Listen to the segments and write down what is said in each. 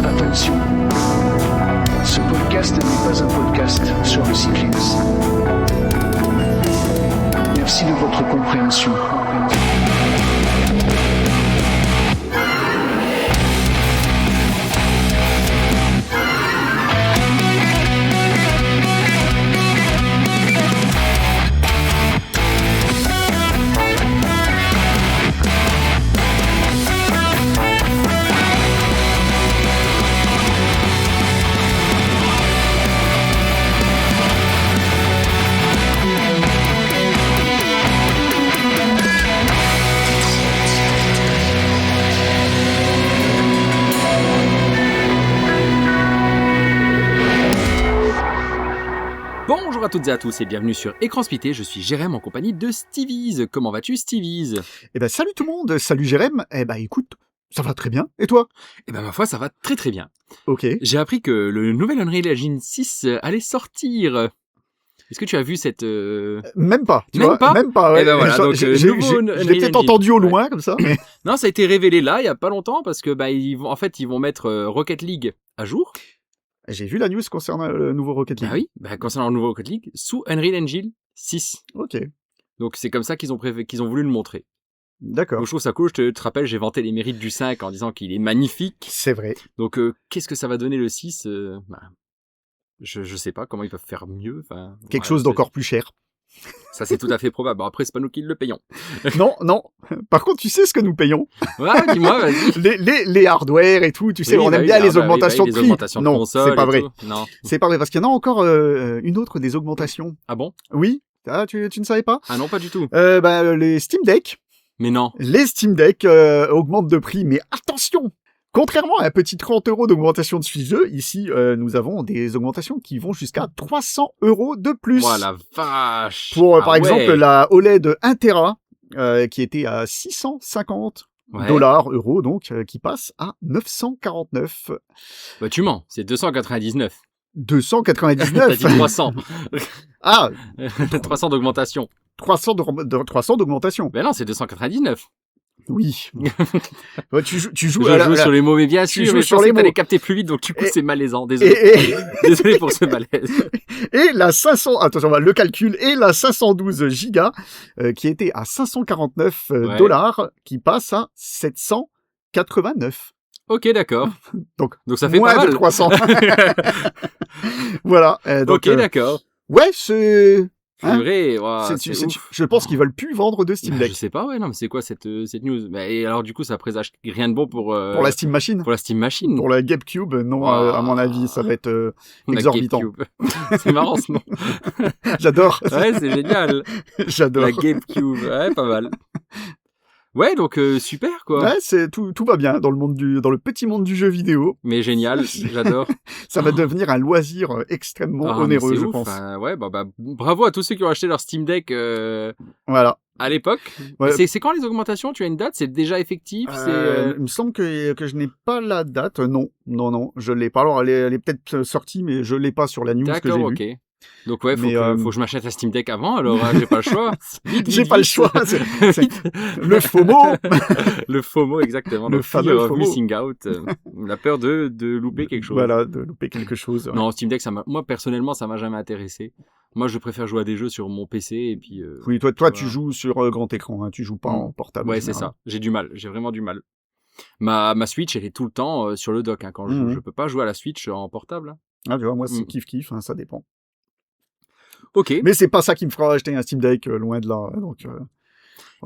Attention, ce podcast n'est pas un podcast sur le cyclisme. Merci de votre compréhension. Bonjour à toutes et à tous et bienvenue sur Écran Splitté, je suis Jérém en compagnie de Stevies. Comment vas-tu Stevies ? Eh ben salut tout le monde, salut Jérém. Eh ben écoute, ça va très bien. Et toi ? Eh ben ma foi ça va très très bien. Ok. J'ai appris que le nouvel Unreal Engine 6 allait sortir. Est-ce que tu as vu cette... Même pas, tu Même vois, pas. même pas. Ouais. Eh ben voilà, donc, je nouveau l'ai Unreal peut-être Engine. entendu au Ouais. loin comme ça. Mais... Non, ça a été révélé là, il y a pas longtemps, parce que ils vont mettre Rocket League à jour. J'ai vu la news concernant le nouveau Rocket League. Ah oui, concernant le nouveau Rocket League, sous Unreal Engine 6. Ok, Donc c'est comme ça qu'ils ont voulu le montrer. d'accord. Donc je trouve ça cool, je te rappelle, j'ai vanté les mérites du 5 en disant qu'il est magnifique. C'est vrai. Donc qu'est-ce que ça va donner le 6 je sais pas comment ils peuvent faire mieux. Quelque chose d'encore plus cher. Ça c'est tout à fait probable. Bon, après c'est pas nous qui le payons. Non, non. Par contre, tu sais ce que nous payons ? Ouais, dis-moi, vas-y. Les hardware et tout, tu sais, Oui, on bah aime oui, bien les bah oui, augmentations les de prix. augmentations de Non, console c'est pas et vrai. tout. Non. C'est pas vrai, parce qu'il y en a encore une autre des augmentations. Ah bon ? Oui, ah, tu ne savais pas ? Ah non, pas du tout. Les Steam Deck. Mais non. Les Steam Deck augmentent de prix, mais attention! Contrairement à un petit 30 € d'augmentation de ce jeu, ici, nous avons des augmentations qui vont jusqu'à 300 € de plus. Oh la vache. Pour, par ouais. exemple, la OLED 1 Tera, qui était à 650 Ouais. €, donc, qui passe à 949. Bah tu mens, c'est 299. 299. T'as dit 300. Ah, 300 d'augmentation. 300 d'augmentation. Ben non, c'est 299. Oui. Ouais, tu joues Je joue sur les mots, mais bien sûr, joues mais je sur pensais les que t'allais mots. capter plus vite, donc du coup Et- c'est malaisant. Désolé. Désolé pour ce malaise. Et la 500, attention, le calcul, et la 512 gigas, qui était à 549 $, qui passe à 789. Ok, d'accord. Donc ça fait moins pas mal. de 300. Voilà. Donc, Ok, d'accord. ouais, c'est... Hein, Purée, ouah, c'est ouf. je pense qu'ils veulent plus vendre de Steam Bah, Deck je sais pas, ouais, non, mais c'est quoi cette news? Bah, et alors, du coup, ça présage rien de bon pour pour la Steam Machine. pour la Steam Machine. Pour la GameCube, non, Oh. à mon avis, ça va être La exorbitant. GameCube. C'est marrant ce nom. J'adore. Ouais, c'est génial. J'adore. La GameCube. Ouais, pas mal. Ouais, donc super, quoi. Ouais, c'est tout va bien dans le petit monde du jeu vidéo. Mais génial, j'adore. Ça va devenir un loisir extrêmement Ah, mais onéreux, c'est je ouf. pense. Ouais, bravo à tous ceux qui ont acheté leur Steam Deck Voilà. à l'époque. Ouais. C'est quand les augmentations? Tu as une date? C'est déjà effectif? Il me semble que je n'ai pas la date. Non, je l'ai pas. Alors, elle est peut-être sortie, mais je l'ai pas sur la news que j'ai D'accord, vue. ok. Donc ouais, Mais, faut que je m'achète la Steam Deck avant, alors j'ai pas le choix. Vite, J'ai vite, pas le vite. choix. C'est le FOMO. Le FOMO, exactement. Le Donc, fear fameux of FOMO. missing out. La peur de louper quelque chose. Voilà, de louper quelque chose. Non, Steam Deck, moi personnellement, ça m'a jamais intéressé. Moi, je préfère jouer à des jeux sur mon PC et puis. Oui, toi, voilà. tu joues sur grand écran. Hein, tu joues pas en portable. Ouais, en c'est général. ça. J'ai du mal. J'ai vraiment du mal. Ma Switch, elle est tout le temps sur le dock. Hein, quand je peux pas jouer à la Switch en portable. Hein. Ah, tu vois, moi, c'est kiff, hein, ça dépend. Ok. Mais c'est pas ça qui me fera acheter un Steam Deck, loin de là. Donc,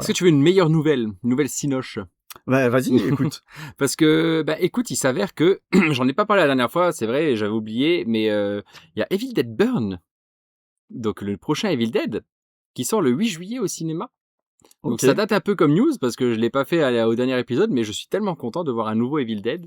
Est-ce que tu veux une meilleure nouvelle Sinoche? bah, vas-y, écoute. Parce que, écoute, il s'avère que, j'en ai pas parlé la dernière fois, c'est vrai, j'avais oublié, mais il y a Evil Dead Burn, donc le prochain Evil Dead, qui sort le 8 juillet au cinéma. Donc Okay. ça date un peu comme news, parce que je l'ai pas fait au dernier épisode, mais je suis tellement content de voir un nouveau Evil Dead.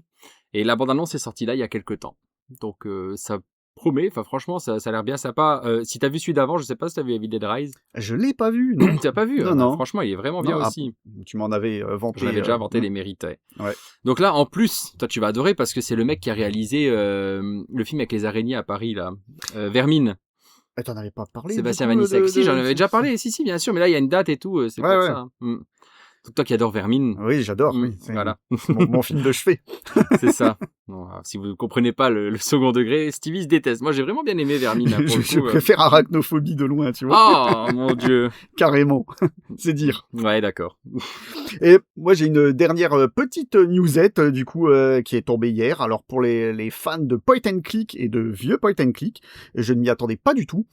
Et la bande-annonce est sortie là il y a quelques temps. Donc ça promet. Enfin, franchement, ça a l'air bien sympa. Si t'as vu celui d'avant, je sais pas si t'as vu Evil Dead Rise. Je l'ai pas vu, non. T'as pas vu? Non, non. Franchement, il est vraiment bien Non, aussi. Tu m'en avais vanté. J'en avais déjà vanté les mérites. Ouais. Donc là, en plus, toi, tu vas adorer parce que c'est le mec qui a réalisé le film avec les araignées à Paris, là. Vermine. T'en avais pas parlé. Sébastien du coup, Vanissek. Si, j'en avais déjà parlé. Si, bien sûr. Mais là, il y a une date et tout. C'est Ouais, pour ouais. ça. Toi qui adore Vermine. Oui, j'adore. Oui. C'est Voilà. mon film de chevet. C'est ça. Bon, alors, si vous ne comprenez pas le second degré, Stevie se déteste. Moi, j'ai vraiment bien aimé Vermine. Hein, pour Je le coup, préfère Arachnophobie de loin, tu vois. Oh, mon Dieu. Carrément. C'est dire. Ouais, d'accord. Et moi, j'ai une dernière petite newsette, du coup, qui est tombée hier. Alors, pour les fans de point and click et de vieux point and click, je ne m'y attendais pas du tout.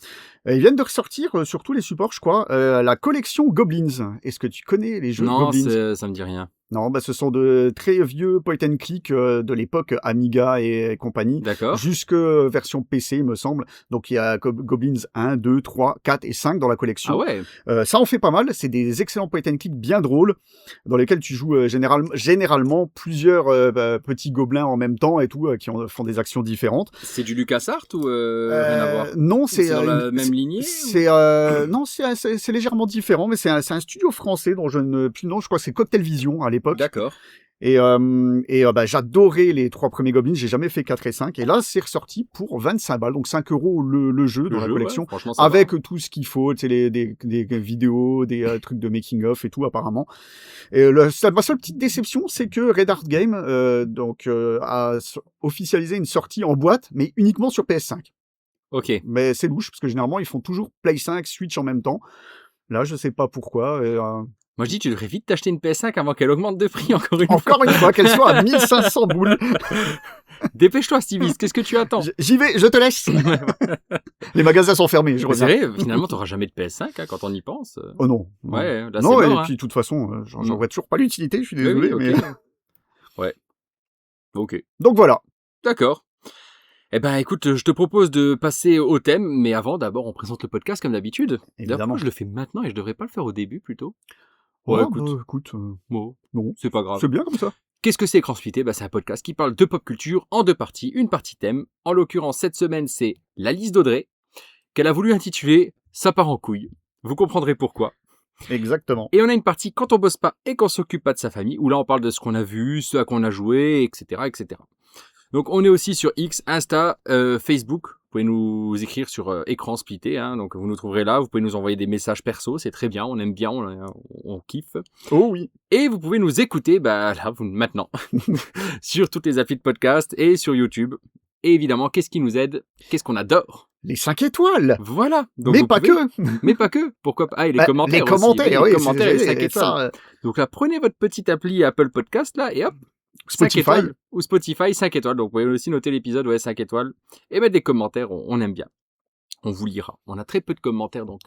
Ils viennent de ressortir sur tous les supports, je crois, la collection Goblins. Est-ce que tu connais les jeux Non, Goblins? ça me dit rien. Non, bah ce sont de très vieux point and click de l'époque Amiga et compagnie. D'accord. Jusque version PC, il me semble. Donc il y a Goblins 1, 2, 3, 4 et 5 dans la collection. Ah ouais. Ça en fait pas mal. C'est des excellents point and click bien drôles dans lesquels tu joues généralement plusieurs petits gobelins en même temps et tout qui font des actions différentes. C'est du LucasArts ou rien à voir? Non, c'est dans la même lignée. Non, c'est légèrement différent, mais c'est un studio français dont je ne plus le nom. Je crois que c'est Cocktail Vision à l'époque. D'accord. Et j'adorais les 3 premiers Goblins, j'ai jamais fait 4 et 5. Et là, c'est ressorti pour 25 balles, donc 5 € le jeu dans la collection. Ouais, avec tout ce qu'il faut, tu sais, des vidéos, des trucs de making-of et tout, apparemment. Et ma seule petite déception, c'est que Red Art Game a officialisé une sortie en boîte, mais uniquement sur PS5. Ok. Mais c'est louche, parce que généralement, ils font toujours Play 5, Switch en même temps. Là, je sais pas pourquoi. Moi, je dis, tu devrais vite t'acheter une PS5 avant qu'elle augmente de prix encore une fois. Encore une fois, qu'elle soit à 1500 boules. Dépêche-toi, Stevie, qu'est-ce que tu attends? J'y vais, je te laisse. Les magasins sont fermés, je C'est reviens. vrai, finalement, t'auras jamais de PS5 hein, quand on y pense. Oh non. Ouais, là, non, c'est et mort, puis de toute façon, j'en vois toujours pas l'utilité, je suis Oui, désolé. oui, mais... ok. Ouais. Ok. Donc voilà. D'accord. Eh ben, écoute, je te propose de passer au thème, mais avant, d'abord, on présente le podcast comme d'habitude. Évidemment. D'ailleurs, je le fais maintenant et je devrais pas le faire au début, plutôt. Ouais, Ouais, écoute, bon, non. c'est pas grave. C'est bien comme ça. Qu'est-ce que c'est Écran Splitté? C'est un podcast qui parle de pop culture en 2 parties, une partie thème. En l'occurrence, cette semaine, c'est la liste d'Audrey, qu'elle a voulu intituler « Ça part en couille ». Vous comprendrez pourquoi. Exactement. Et on a une partie quand on bosse pas et qu'on s'occupe pas de sa famille, où là on parle de ce qu'on a vu, ce à quoi on a joué, etc., etc. Donc on est aussi sur X, Insta, Facebook. Vous pouvez nous écrire sur Écran Splitté, hein, donc vous nous trouverez là. Vous pouvez nous envoyer des messages perso, c'est très bien, on aime bien, on kiffe. Oh oui. Et vous pouvez nous écouter, maintenant, sur toutes les applis de podcast et sur YouTube. Et évidemment, qu'est-ce qui nous aide? Qu'est-ce qu'on adore? Les 5 étoiles. Voilà. Donc Mais pas que. Mais pas que. Pourquoi pas? Ah, et les commentaires Les commentaires, aussi. oui. Les commentaires et les 5 c'est étoiles. ça, Donc là, prenez votre petite appli Apple Podcast, là, et hop, 5 Spotify. étoiles. Ou Spotify, 5 étoiles. Donc vous pouvez aussi noter l'épisode, 5 étoiles. Et mettre des commentaires, on aime bien. On vous lira. On a très peu de commentaires, donc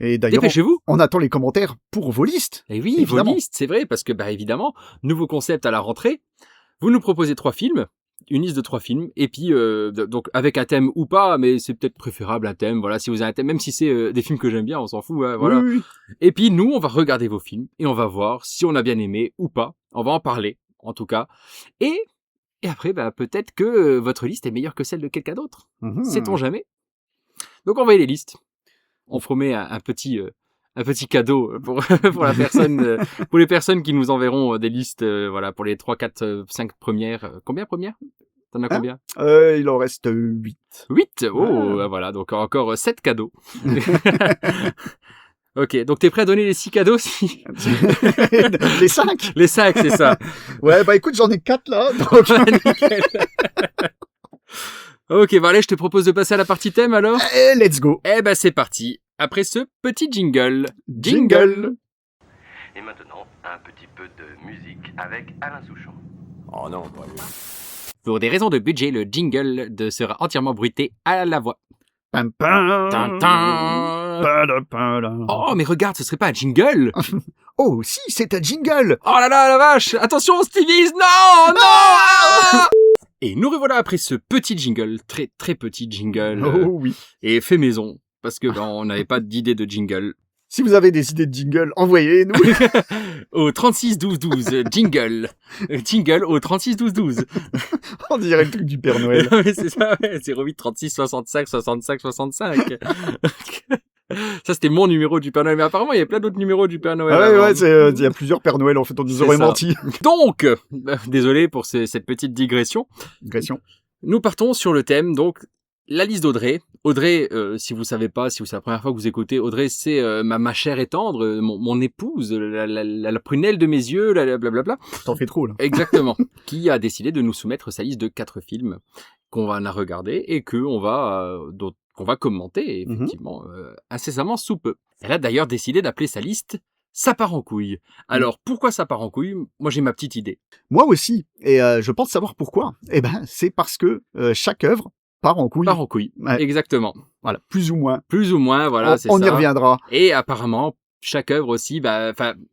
Et d'ailleurs, dépêchez-vous. on attend les commentaires pour vos listes. Et oui, Évidemment. vos listes, c'est vrai, parce que, évidemment, nouveau concept à la rentrée. Vous nous proposez 3 films. Une liste de 3 films, et puis donc avec un thème ou pas, mais c'est peut-être préférable un thème, voilà, si vous avez un thème, même si c'est des films que j'aime bien, on s'en fout, hein, voilà. Oui. Et puis nous, on va regarder vos films, et on va voir si on a bien aimé ou pas, on va en parler, en tout cas, et après, peut-être que votre liste est meilleure que celle de quelqu'un d'autre, sait-on jamais. Donc envoyez les listes, on promet un petit cadeau pour la personne, pour les personnes qui nous enverront des listes, voilà, pour les 3, 4, 5 premières. Combien premières? T'en as combien? Il en reste 8. 8? Oh, voilà, donc encore 7 cadeaux. Ok, donc t'es prêt à donner les 6 cadeaux si... Les 5? Les 5, c'est ça. Ouais, écoute, j'en ai 4 là. Donc... Nickel. Ok, allez, je te propose de passer à la partie thème alors. Let's go. C'est parti. Après ce petit jingle. Jingle. Et maintenant, un petit peu de musique avec Alain Souchon. Oh non, pas lui. Pour des raisons de budget, le jingle sera entièrement bruité à la voix. Pam, pam. Tintin. Pada. Oh, mais regarde, ce serait pas un jingle? Oh, si, c'est un jingle. Oh là là, la vache! Attention, Stevie! Non! Non! Et nous revoilà après ce petit jingle, très très petit jingle, Oh oui. et fait maison, parce que on n'avait pas d'idée de jingle. Si vous avez des idées de jingle, envoyez-nous. Au 36 12 12, jingle. Jingle au 36 12 12. On dirait le truc du Père Noël. Mais c'est ça, ouais. 08 36 65 65 65. Ça, c'était mon numéro du Père Noël. Mais apparemment, il y a plein d'autres numéros du Père Noël. Ah ouais, avant. il y a plusieurs Pères Noël, en fait, on nous C'est aurait ça. menti. Donc, désolé pour cette petite digression. Digression. Nous partons sur le thème, donc, la liste d'Audrey. Audrey, si vous savez pas, si c'est la première fois que vous écoutez, Audrey, c'est ma chère et tendre, mon épouse, la prunelle de mes yeux, blablabla. T'en fais trop, là. Exactement. Qui a décidé de nous soumettre sa liste de 4 films qu'on va regarder et qu'on va commenter, effectivement, incessamment sous peu. Elle a d'ailleurs décidé d'appeler sa liste « Ça part en couille ». Alors, pourquoi ça part en couille? Moi, j'ai ma petite idée. Moi aussi. Et je pense savoir pourquoi. Eh ben, c'est parce que chaque œuvre part en couille. Part en couille, Ouais. exactement. Voilà, plus ou moins. Plus ou moins, voilà, c'est ça. On y reviendra. Et apparemment, chaque œuvre aussi,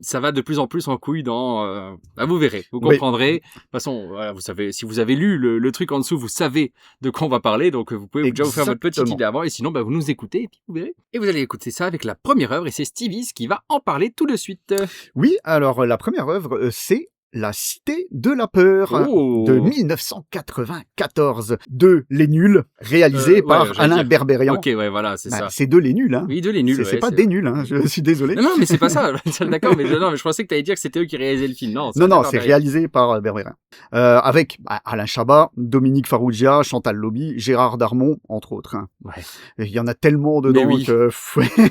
ça va de plus en plus en couille dans... vous verrez, vous Oui. comprendrez. De toute façon, voilà, vous savez, si vous avez lu le truc en dessous, vous savez de quoi on va parler, donc vous pouvez déjà vous faire votre petite Exactement. idée avant, et sinon, vous nous écoutez, et puis vous verrez. Et vous allez écouter ça avec la première œuvre, et c'est Stevie qui va en parler tout de suite. Oui, alors la première œuvre, c'est La Cité de la Peur Oh. de 1994 de Les Nuls, réalisé Ouais, par j'allais Alain dire. Berberian. Ok, ouais, voilà, c'est ça. C'est de Les Nuls, hein. Oui, de les nuls, C'est ouais, pas des nuls, hein. Je suis désolé. Non, mais c'est pas ça. D'accord, mais je pensais que t'allais dire que c'était eux qui réalisaient le film. Non, Non, Alain c'est Berberian. réalisé par Berberian. Avec Alain Chabat, Dominique Farrugia, Chantal Lobby, Gérard Darmon, entre autres. Hein. Ouais. Et il y en a tellement dedans Mais oui. que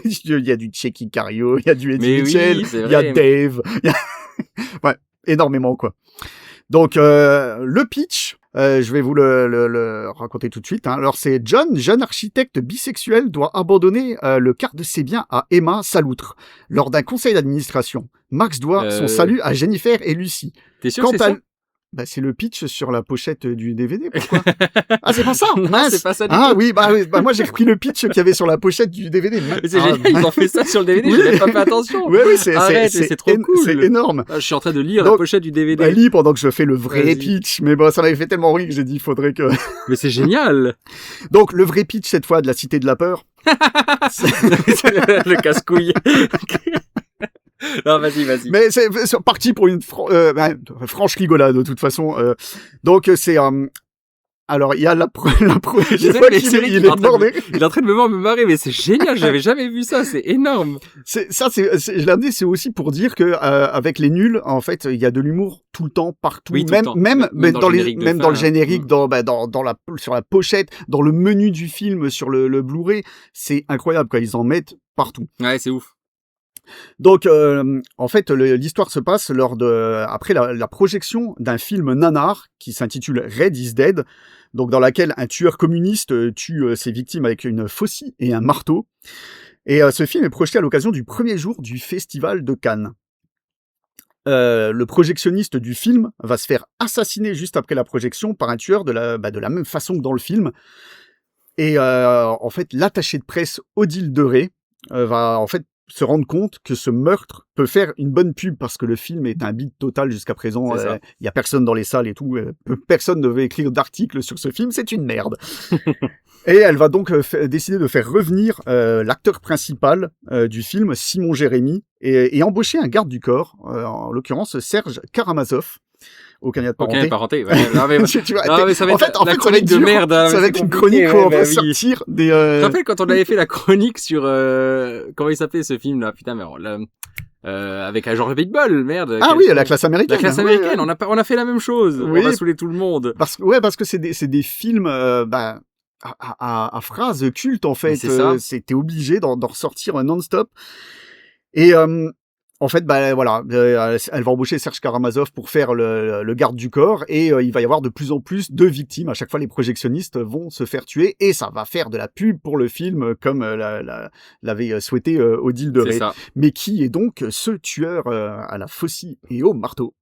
il y a du Checky Cario, il y a du Eddie Mais oui, Mitchell, c'est il y a vrai. Dave, il y a... ouais, énormément quoi. Donc le pitch, je vais vous le raconter tout de suite. Hein. Alors c'est John, jeune architecte bisexuel, doit abandonner le quart de ses biens à Emma, sa loutre, lors d'un conseil d'administration. Max doit son salut à Jennifer et Lucie. T'es sûr que c'est ça? C'est le pitch sur la pochette du DVD, pourquoi? Ah, c'est pas ça? Non, Mince. c'est pas ça du Ah tout. oui, moi j'ai repris le pitch qu'il y avait sur la pochette du DVD. Mais c'est génial, ils ont fait ça sur le DVD, Oui. j'ai même pas fait attention. Oui, c'est Arrête, c'est trop cool. C'est énorme. Ah, je suis en train de lire la Donc, pochette du DVD. Lis pendant que je fais le vrai Vas-y. pitch, mais bon, ça m'avait fait tellement rire que j'ai dit, il faudrait que... Mais c'est génial. Donc, le vrai pitch, cette fois, de la Cité de la Peur. Le casse-couille. Non, vas-y. Mais c'est parti pour une franche rigolade, de toute façon. Donc, c'est... alors, il y a la Je sais, mais c'est vrai qu'il est en train il est en train de me voir me marrer, mais c'est génial, j'avais jamais vu ça, c'est énorme. Je l'ai amené, c'est aussi pour dire que avec Les Nuls, en fait, il y a de l'humour tout le temps, partout, Oui, tout le temps. même dans le générique de même fin, dans le générique, hein. sur la pochette, dans le menu du film, sur le Blu-ray, c'est incroyable quoi, ils en mettent partout. Ouais, c'est ouf. Donc, en fait, l'histoire se passe après la projection d'un film nanar qui s'intitule Red is Dead, donc dans laquelle un tueur communiste tue ses victimes avec une faucille et un marteau. Et ce film est projeté à l'occasion du premier jour du festival de Cannes. Le projectionniste du film va se faire assassiner juste après la projection par un tueur de la même façon que dans le film. Et en fait, l'attaché de presse Odile Deré va en fait se rendre compte que ce meurtre peut faire une bonne pub parce que le film est un bide total jusqu'à présent. Il y a personne dans les salles et tout. Personne ne veut écrire d'article sur ce film. C'est une merde. Et elle va donc décider de faire revenir l'acteur principal du film, Simon Jérémy, et embaucher un garde du corps, en l'occurrence Serge Karamazov. Aucun lien de parenté. Parenté, ouais. Non, mais, Tu vois, non, mais ça va être en la fait, chronique de merde. Hein, ça va être une chronique où on va sortir des... Tu te rappelles quand on avait fait la chronique sur... comment il s'appelait ce film là? Putain, mais avec un genre Big Ball, merde. Ah oui, la classe américaine. La classe américaine, on a fait la même chose. Oui. On va saouler tout le monde. Parce que c'est des films... à phrases cultes en fait. C'était obligé d'en ressortir non-stop. Et... en fait, voilà, elle va embaucher Serge Karamazov pour faire le garde du corps et il va y avoir de plus en plus de victimes. À chaque fois, les projectionnistes vont se faire tuer et ça va faire de la pub pour le film comme l'avait souhaité Odile Deré. Mais qui est donc ce tueur à la faucille et au marteau?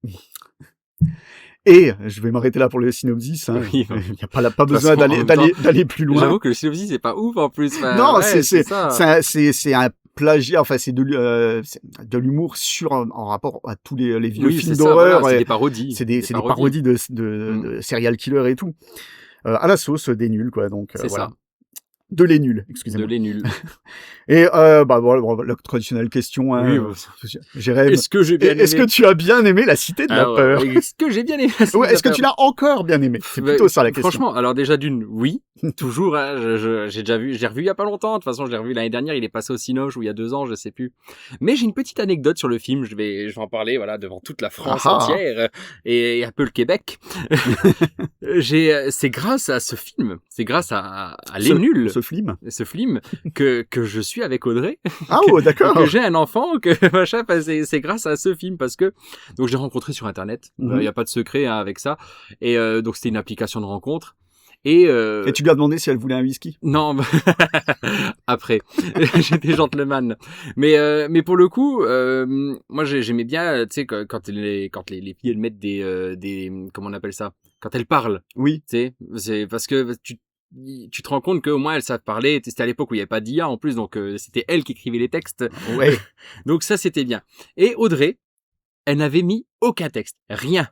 Et je vais m'arrêter là pour le synopsis. Hein. Oui, il n'y a pas besoin d'aller plus loin. J'avoue que le synopsis c'est pas ouf en plus. Enfin, non, ouais, c'est un plagiat. Enfin, c'est de l'humour en rapport à tous les vieux films d'horreur. Voilà, c'est des parodies. C'est des parodies de serial killer et tout. À la sauce des nuls, quoi. Donc c'est voilà. ça. De les nuls, de excusez-moi. les nuls. Et voilà, la traditionnelle question. Hein, Oui, bon, Jérém, est-ce que j'ai bien aimé est-ce que tu as bien aimé La Cité de la Alors, Peur? est-ce que j'ai bien aimé la Cité Ouais, de la est-ce que Peur tu l'as encore bien aimé? C'est Bah, plutôt ça la question. Franchement, alors déjà d'une, oui, toujours. Hein, j'ai déjà vu, j'ai revu il y a pas longtemps. De toute façon, je l'ai revu l'année dernière. Il est passé au Cinoche ou il y a 2 ans, je sais plus. Mais j'ai une petite anecdote sur le film. Je vais en parler, voilà, devant toute la France Ah ah. entière et un peu le Québec. C'est grâce à ce film, c'est grâce à Les Nuls, Ce film. ce film que je suis avec Audrey. Ah ouais, d'accord. Que j'ai un enfant, que machin, enfin, c'est grâce à ce film parce que donc je l'ai rencontré sur internet. Il y a pas de secret hein, avec ça. Et donc c'était une application de rencontre. Et tu lui as demandé si elle voulait un whisky? non, après j'étais gentleman. Mais pour le coup, moi j'aimais bien, tu sais, quand les filles elles mettent des comment on appelle ça, quand elles parlent. Oui. Tu sais, c'est parce que tu te rends compte qu'au moins elles savent parler. C'était à l'époque où il n'y avait pas d'IA en plus, donc c'était elles qui écrivaient les textes. Ouais. Donc ça c'était bien. Et Audrey, elle n'avait mis aucun texte, rien.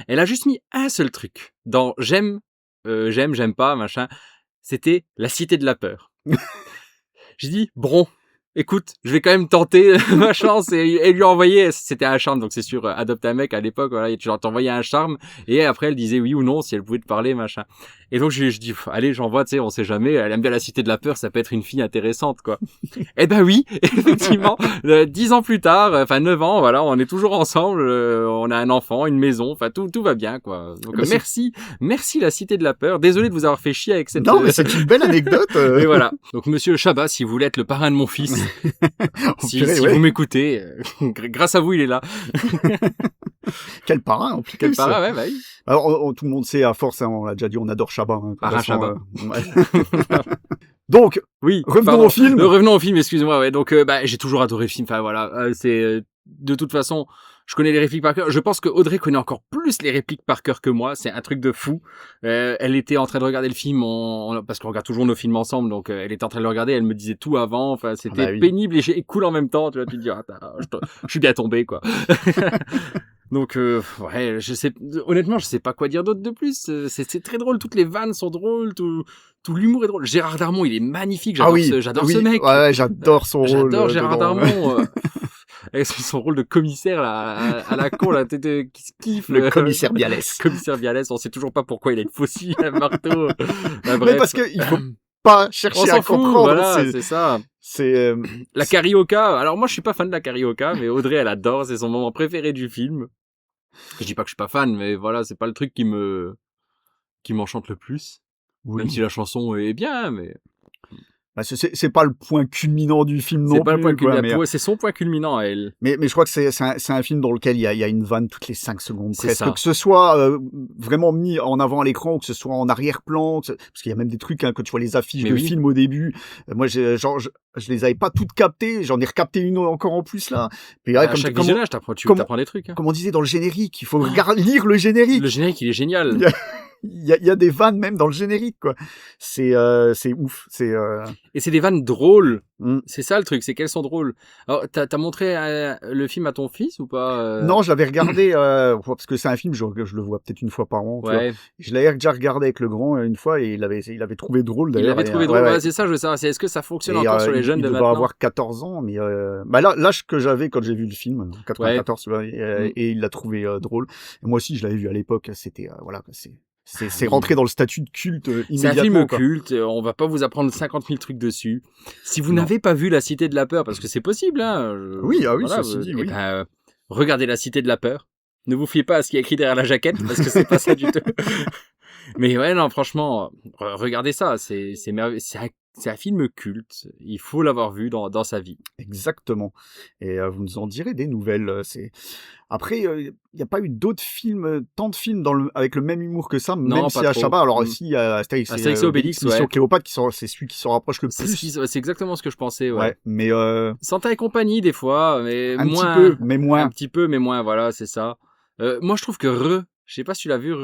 Elle a juste mis un seul truc. Dans j'aime, j'aime pas, machin. C'était La Cité de la Peur. J'ai dit bon, écoute, je vais quand même tenter ma chance et lui envoyer. C'était un charme, donc c'est sûr, adopte un mec à l'époque, voilà, tu t'envoyais un charme et après elle disait oui ou non si elle pouvait te parler, machin. Et donc je dis allez, j'envoie, tu sais, on sait jamais. Elle aime bien La Cité de la Peur, ça peut être une fille intéressante, quoi. Eh ben oui, effectivement, 10 ans plus tard, enfin 9 ans, voilà, on est toujours ensemble, on a un enfant, une maison, enfin tout va bien, quoi. Donc Bah, merci La Cité de la Peur. Désolé de vous avoir fait chier avec cette. Non, mais c'est une belle anecdote. Et voilà. Donc Monsieur Chabat, si vous voulez être le parrain de mon fils, si ouais. vous m'écoutez, grâce à vous, il est là. Quel parrain en plus. Quel parrain, ouais, bah oui. Alors tout le monde sait à force, hein, on l'a déjà dit, on adore Chabat. Hein, de toute Parrain façon, Chabat. Ouais. Donc, Oui. revenons au film. Revenons au film, excusez-moi. Ouais. Donc, j'ai toujours adoré le film. Enfin voilà, c'est de toute façon, je connais les répliques par cœur. Je pense que Audrey connaît encore plus les répliques par cœur que moi. C'est un truc de fou. Elle était en train de regarder le film, parce qu'on regarde toujours nos films ensemble. Donc, elle était en train de le regarder. Elle me disait tout avant. Enfin, c'était bah oui. pénible et cool en même temps. Tu vois, tu te dis, je suis bien tombé, quoi. Donc, ouais, honnêtement, je sais pas quoi dire d'autre de plus. C'est très drôle. Toutes les vannes sont drôles. Tout l'humour est drôle. Gérard Darmon, il est magnifique. J'adore ce mec. Ouais, j'adore son rôle. J'adore Gérard dedans. Darmon. Avec son rôle de commissaire là, à la con là, qui se kiffe. Le commissaire Bialès. Commissaire Bialès, on sait toujours pas pourquoi il a une faucille, un marteau. Mais Bref. parce qu'il faut pas On chercher s'en à fout, comprendre. voilà, c'est ça. C'est La carioca. Alors moi, je suis pas fan de la carioca, mais Audrey, elle adore. C'est son moment préféré du film. Je dis pas que je suis pas fan, mais voilà, c'est pas le truc qui m'enchante le plus. oui. Même si la chanson est bien, mais Bah, c'est pas le point culminant du film non c'est pas plus. le point quoi, culminant. mais, C'est son point culminant à elle. mais je crois que c'est un film dans lequel il y a une vanne toutes les 5 secondes C'est presque. ça. Que ce soit vraiment mis en avant à l'écran, ou que ce soit en arrière-plan, parce qu'il y a même des trucs hein, que tu vois les affiches Mais de oui. films au début. Moi, je les avais pas toutes captées. J'en ai recapté une encore en plus là. Puis, ouais, À chaque visionnage, t'apprends des trucs. Hein. comme on disait dans le générique, il faut lire le générique. Le générique, il est génial. Il y a des vannes même dans le générique quoi. C'est ouf. Et c'est des vannes drôles. Mm. C'est ça le truc, c'est qu'elles sont drôles. Alors, t'as montré le film à ton fils ou pas Non, je l'avais regardé parce que c'est un film, je le vois peut-être une fois par an. Tu vois. Ouais. Je l'avais déjà regardé avec le grand une fois et il avait trouvé drôle Il d'ailleurs. l'avait trouvé et, drôle. ouais, Ouais, c'est ça, je veux savoir. Est-ce que ça fonctionne et, encore sur les jeunes il de devait maintenant avoir 14 ans, mais bah là, l'âge que j'avais quand j'ai vu le film, en 94, tu vois, et il l'a trouvé drôle. Et moi aussi, je l'avais vu à l'époque. C'était voilà, c'est rentré dans le statut de culte immédiatement. C'est un film quoi. culte, on va pas vous apprendre 50 000 trucs dessus. Si vous Non. n'avez pas vu La Cité de la Peur, parce que c'est possible, hein. Oui, voilà, ceci dit, eh oui. ben, regardez La Cité de la Peur. Ne vous fiez pas à ce qui est écrit derrière la jaquette, parce que c'est pas ça du tout. Mais ouais, non, franchement, regardez ça, c'est merveilleux. C'est un film culte. Il faut l'avoir vu dans sa vie. Exactement. Et vous nous en direz des nouvelles. Après, il n'y a pas eu d'autres films, tant de films avec le même humour que ça, Non, même si pas à trop. Chabat. Alors si Astérix Astérix et Obélix, Mission ouais. Cléopâtre, c'est celui qui s'en rapproche le plus. C'est exactement ce que je pensais, ouais. Ouais, mais Santa et compagnie, des fois, mais un moins. petit peu, mais moins. Un petit peu, mais moins, voilà, c'est ça. Moi, je trouve que je sais pas si tu l'as vu,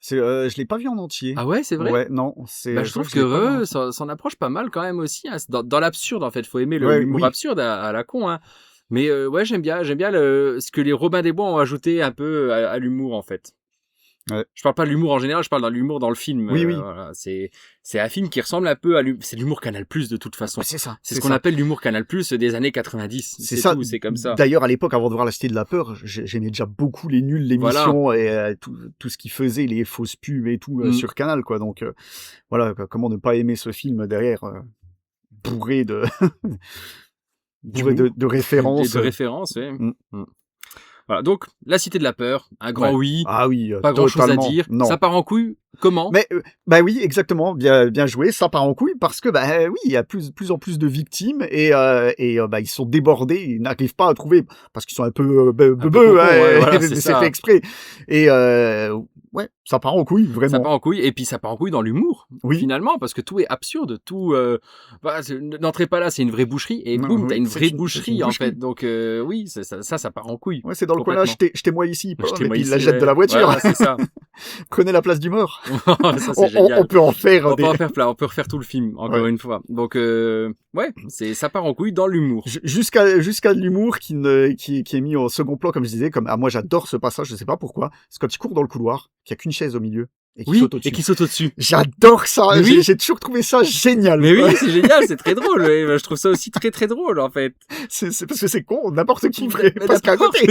Je l'ai pas vu en entier. Ah ouais, c'est vrai? Ouais, non. Bah, je trouve que l'ai pas vu s'en approche pas mal quand même aussi. Hein. C'est dans l'absurde, en fait. Faut aimer Ouais, l'humour oui. absurde à la con. Hein. Mais ouais, j'aime bien ce que les Robin des Bois ont ajouté un peu à l'humour, en fait. Ouais. Je parle pas de l'humour en général, je parle de l'humour dans le film. Oui, oui. Voilà, c'est un film qui ressemble un peu à c'est l'humour Canal+ de toute façon. C'est ça. C'est ce qu'on appelle l'humour Canal+ des années 90. C'est ça. Tout, c'est comme ça. D'ailleurs, à l'époque, avant de voir La Cité de la Peur, j'aimais déjà beaucoup les nuls, l'émission et tout ce qu'ils faisaient, les fausses pubs et tout sur Canal, quoi. Donc voilà, comment ne pas aimer ce film derrière, bourré de de références. Et de références, ouais. Voilà, donc La Cité de la Peur, un grand oui. Ah oui, pas grand chose à dire. Non. Ça part en couille. Comment? Mais bah oui, exactement, bien joué. Ça part en couille parce que oui, il y a plus en plus de victimes et ils sont débordés, ils n'arrivent pas à trouver parce qu'ils sont un peu c'est fait exprès. Et ouais, ça part en couille vraiment. Ça part en couille et puis ça part en couille dans l'humour finalement parce que tout est absurde, tout n'entrez pas là, c'est une vraie boucherie et boum, t'as une vraie boucherie en fait. Donc oui, ça part en couille. Ouais, c'est dans le coin là, jetez-moi ici, et puis il la jette de la voiture. Voilà, c'est ça. Prenez la place du mort. Ça, c'est génial. On peut en faire plein, on peut refaire tout le film encore une fois. Donc ouais, ça part en couille dans l'humour. Jusqu'à l'humour qui est mis au second plan comme je disais, moi j'adore ce passage, je sais pas pourquoi. C'est quand il court dans le couloir, qu'il y a qu'une chaise au milieu et qui saute au-dessus. J'adore ça. J'ai toujours trouvé ça génial. Mais oui, c'est génial, c'est très drôle. Je trouve ça aussi très très drôle en fait. C'est parce que c'est con, n'importe qui ferait parce qu'à côté.